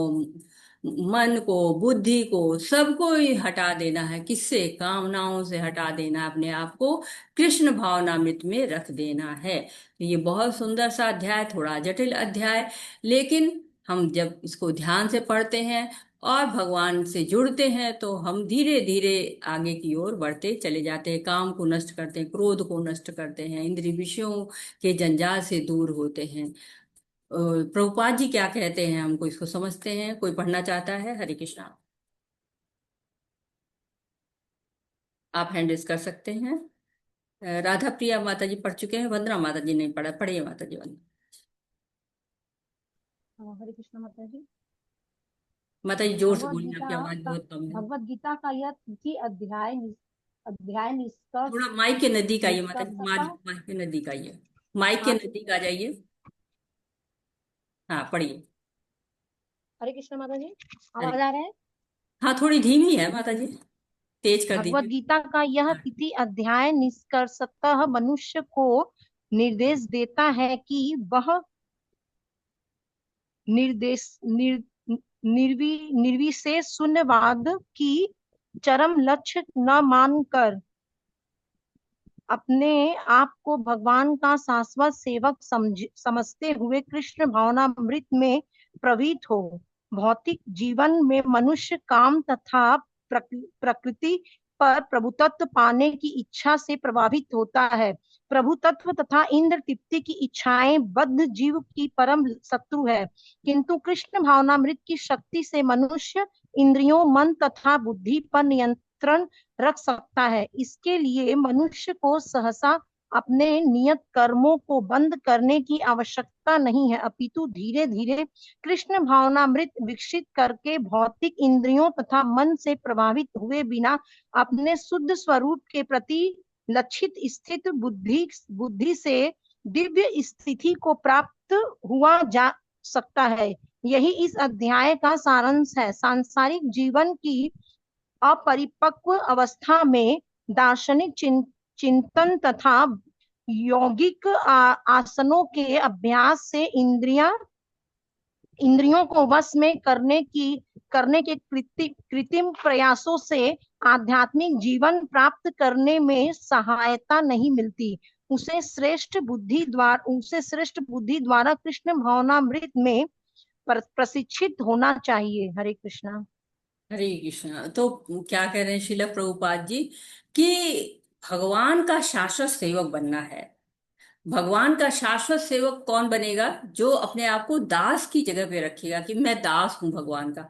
मन को, बुद्धि को, सबको ही हटा देना है। किससे? कामनाओं से हटा देना है, अपने आप को कृष्ण भावनामृत में रख देना है। तो ये बहुत सुंदर सा अध्याय, थोड़ा जटिल अध्याय, लेकिन हम जब इसको ध्यान से पढ़ते हैं और भगवान से जुड़ते हैं तो हम धीरे धीरे आगे की ओर बढ़ते चले जाते हैं। काम को नष्ट करते हैं, क्रोध को नष्ट करते हैं, इंद्रिय विषयों के जंजाल से दूर होते हैं। प्रभुपाद जी क्या कहते हैं, हमको इसको समझते हैं। कोई पढ़ना चाहता है? हरे कृष्णा, आप हैंड रेज कर सकते हैं। राधा प्रिया माता जी पढ़ चुके हैं, वंदना माता जी नहीं पढ़ा। पढ़िए माता जी, वंदना हरे कृष्ण माता जी। माता जी जोर से भगवत बोलिए, आपकी गीता आवाज का बहुत कम है। भगवत गीता का यह तृतीय अध्याय निष्कर्ष थोड़ा माइक के नजदीक आइए माता जी, निष्कर्षतः। माइक के नजदीक आइए, माइक के हाँ, नजदीक आ जाइए। हाँ पढ़िए। हरे कृष्ण माता जी, हरे, आवाज आ रहा है? हाँ थोड़ी धीमी है माता जी, तेज कर भगवत दीजिए। गीता का यह हाँ, तृतीय अध्याय निष्कर्षतः मनुष्य को निर्देश देता है कि वह निर्देश निर, निर्विशेष शून्यवाद की चरम लक्ष्य न मानकर अपने आप को भगवान का शाश्वत सेवक समझते हुए कृष्ण भावनामृत में प्रवृत्त हो। भौतिक जीवन में मनुष्य काम तथा प्रकृति पर प्रभुत्व पाने की इच्छा से प्रभावित होता है। प्रभुत्व तथा इंद्र तृप्ति की इच्छाएं बद्ध जीव की परम शत्रु है, किंतु कृष्ण भावनामृत की शक्ति से मनुष्य इंद्रियों, मन तथा बुद्धि पर नियंत्रण रख सकता है। इसके लिए मनुष्य को सहसा अपने नियत कर्मों को बंद करने की आवश्यकता नहीं है, अपितु धीरे धीरे कृष्ण भावनामृत विकसित करके भौतिक इंद्रियों तथा मन से प्रभावित हुए बिना अपने शुद्ध स्वरूप के प्रति लक्षित स्थित बुद्धि से दिव्य स्थिति को प्राप्त हुआ जा सकता है। यही इस अध्याय का सारांश है। सांसारिक जीवन की अपरिपक्व अवस्था में दार्शनिक चिंतन तथा यौगिक आसनों के अभ्यास से इंद्रियों को वश में करने के कृत्रिम प्रयासों से आध्यात्मिक जीवन प्राप्त करने में सहायता नहीं मिलती। उसे श्रेष्ठ बुद्धि द्वारा कृष्ण भावनामृत में प्रशिक्षित होना चाहिए। हरे कृष्णा। हरे कृष्णा। तो क्या कह रहे हैं श्रील प्रभुपाद जी कि भगवान का शाश्वत सेवक बनना है। भगवान का शाश्वत सेवक कौन बनेगा? जो अपने आप को दास की जगह पे रखेगा कि मैं दास हूं भगवान का।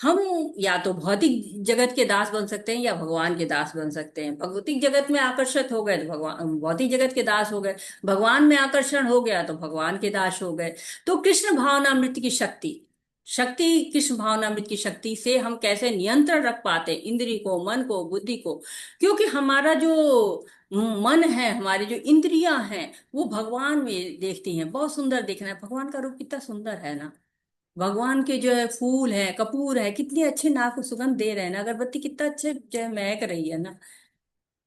हम या तो भौतिक जगत के दास बन सकते हैं या भगवान के दास बन सकते हैं। भौतिक जगत में आकर्षित हो गए तो भगवान, भौतिक जगत के दास हो गए। भगवान में आकर्षण हो गया तो भगवान के दास हो गए। तो कृष्ण भावनामृत की शक्ति कृष्ण भावनामृत की शक्ति से हम कैसे नियंत्रण रख पाते हैं इंद्रिय को, मन को, बुद्धि को? क्योंकि हमारा जो मन है, हमारी जो इंद्रियां हैं, वो भगवान में देखती हैं। बहुत सुंदर दिखना है, भगवान का रूप कितना सुंदर है ना। भगवान के जो है फूल है, कपूर है, कितने अच्छे नाक को सुगंध दे रहे हैं ना। अगरबत्ती कितना अच्छे जो है महक रही है ना।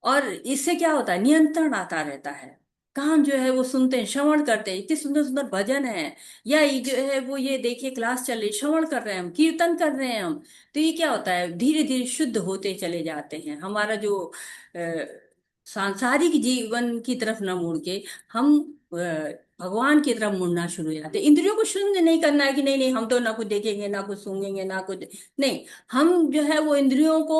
और इससे क्या होता है? नियंत्रण आता रहता है। कान जो है वो सुनते हैं, श्रवण करते हैं, इतने सुंदर सुंदर भजन है। या ये जो है वो, ये देखिए क्लास चल रही, श्रवण कर रहे हैं हम, कीर्तन कर रहे हैं हम। तो ये क्या होता है? धीरे धीरे शुद्ध होते चले जाते हैं। हमारा जो सांसारिक जीवन की तरफ न मुड़ के हम भगवान की तरफ मुड़ना शुरू हो जाते हैं। इंद्रियों को शून्य नहीं करना है कि नहीं नहीं हम तो ना कुछ देखेंगे, ना कुछ सूंघेंगे, ना कुछ नहीं। हम जो है वो इंद्रियों को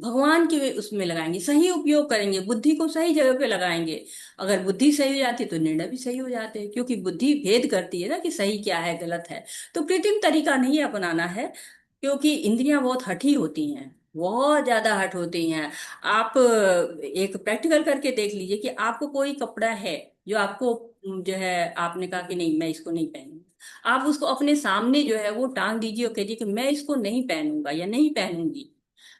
भगवान के उसमें लगाएंगे, सही उपयोग करेंगे, बुद्धि को सही जगह पे लगाएंगे। अगर बुद्धि सही हो जाती है तो निर्णय भी सही हो जाते हैं, क्योंकि बुद्धि भेद करती है ना कि सही क्या है, गलत है। तो कृत्रिम तरीका नहीं अपनाना है, क्योंकि इंद्रियां बहुत हठी होती हैं, बहुत ज्यादा हठ होती हैं। आप एक प्रैक्टिकल करके देख लीजिए कि आपको कोई कपड़ा है जो आपको जो है, आपने कहा कि नहीं मैं इसको नहीं पहनूंगा। आप उसको अपने सामने जो है वो टांग दीजिए और कहिए कि मैं इसको नहीं पहनूंगा या नहीं पहनूंगी।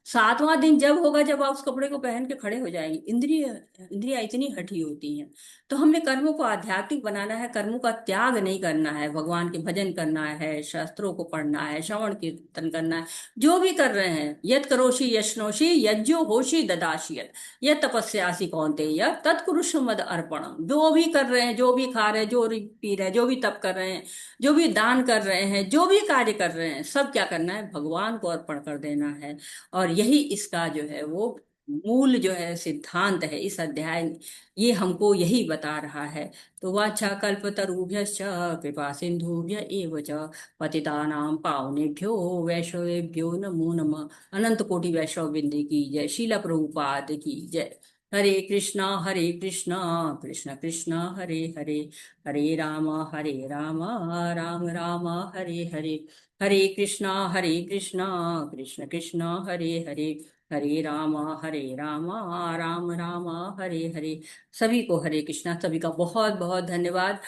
7वां दिन जब होगा जब आप उस कपड़े को पहन के खड़े हो जाएंगे। इंद्रिया इतनी हठी होती हैं। तो हमने कर्मों को आध्यात्मिक बनाना है, कर्मों का त्याग नहीं करना है, भगवान के भजन करना है, शास्त्रों को पढ़ना है, श्रवण कीर्तन करना है। जो भी कर रहे हैं, यत करोषि यश्नोषि यज्ञो होषि ददाशियत यत तपस्यासि कौन्तेय तत्कुरुष्व मद अर्पणम। जो भी कर रहे हैं, जो भी खा रहे हैं, जो भी पी रहे हैं, जो भी तप कर रहे हैं, जो भी दान कर रहे हैं, जो भी कार्य कर रहे हैं, सब क्या करना है, भगवान को अर्पण कर देना है। और यही इसका जो है वो मूल जो है सिद्धांत है इस अध्याय में, ये हमको यही बता रहा है। तो वाछा कल्पतरुभ्यश्च कृपा सिंधुभ्य एव च पतितानां पावनेभ्यो वैष्णवेभ्यो नमो नमः। अनंत कोटि वैष्णव वृंद की जय। शीला प्रभुपाद की जय। हरे कृष्णा कृष्ण कृष्ण हरे हरे, हरे राम राम राम हरे हरे, हरे कृष्णा कृष्ण कृष्ण हरे हरे, हरे राम राम राम हरे हरे। सभी को हरे कृष्णा। सभी का बहुत बहुत धन्यवाद।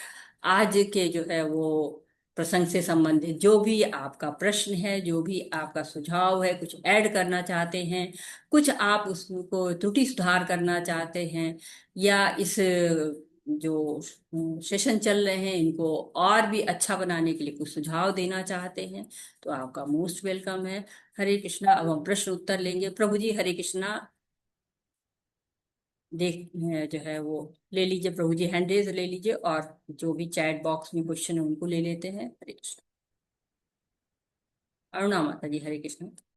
आज के जो है वो प्रसंग से संबंधित जो भी आपका प्रश्न है, जो भी आपका सुझाव है, कुछ ऐड करना चाहते हैं, कुछ आप उसको त्रुटि सुधार करना चाहते हैं, या इस जो सेशन चल रहे हैं इनको और भी अच्छा बनाने के लिए कुछ सुझाव देना चाहते हैं, तो आपका मोस्ट वेलकम है। हरे कृष्णा। अब हम प्रश्न उत्तर लेंगे। प्रभु जी हरे कृष्णा। देख जो है वो ले लीजिए, प्रभु जी हैंड रेज ले लीजिए, और जो भी चैट बॉक्स में क्वेश्चन है उनको ले लेते हैं। हरे कृष्णा। अरुणा माता जी हरे कृष्णा।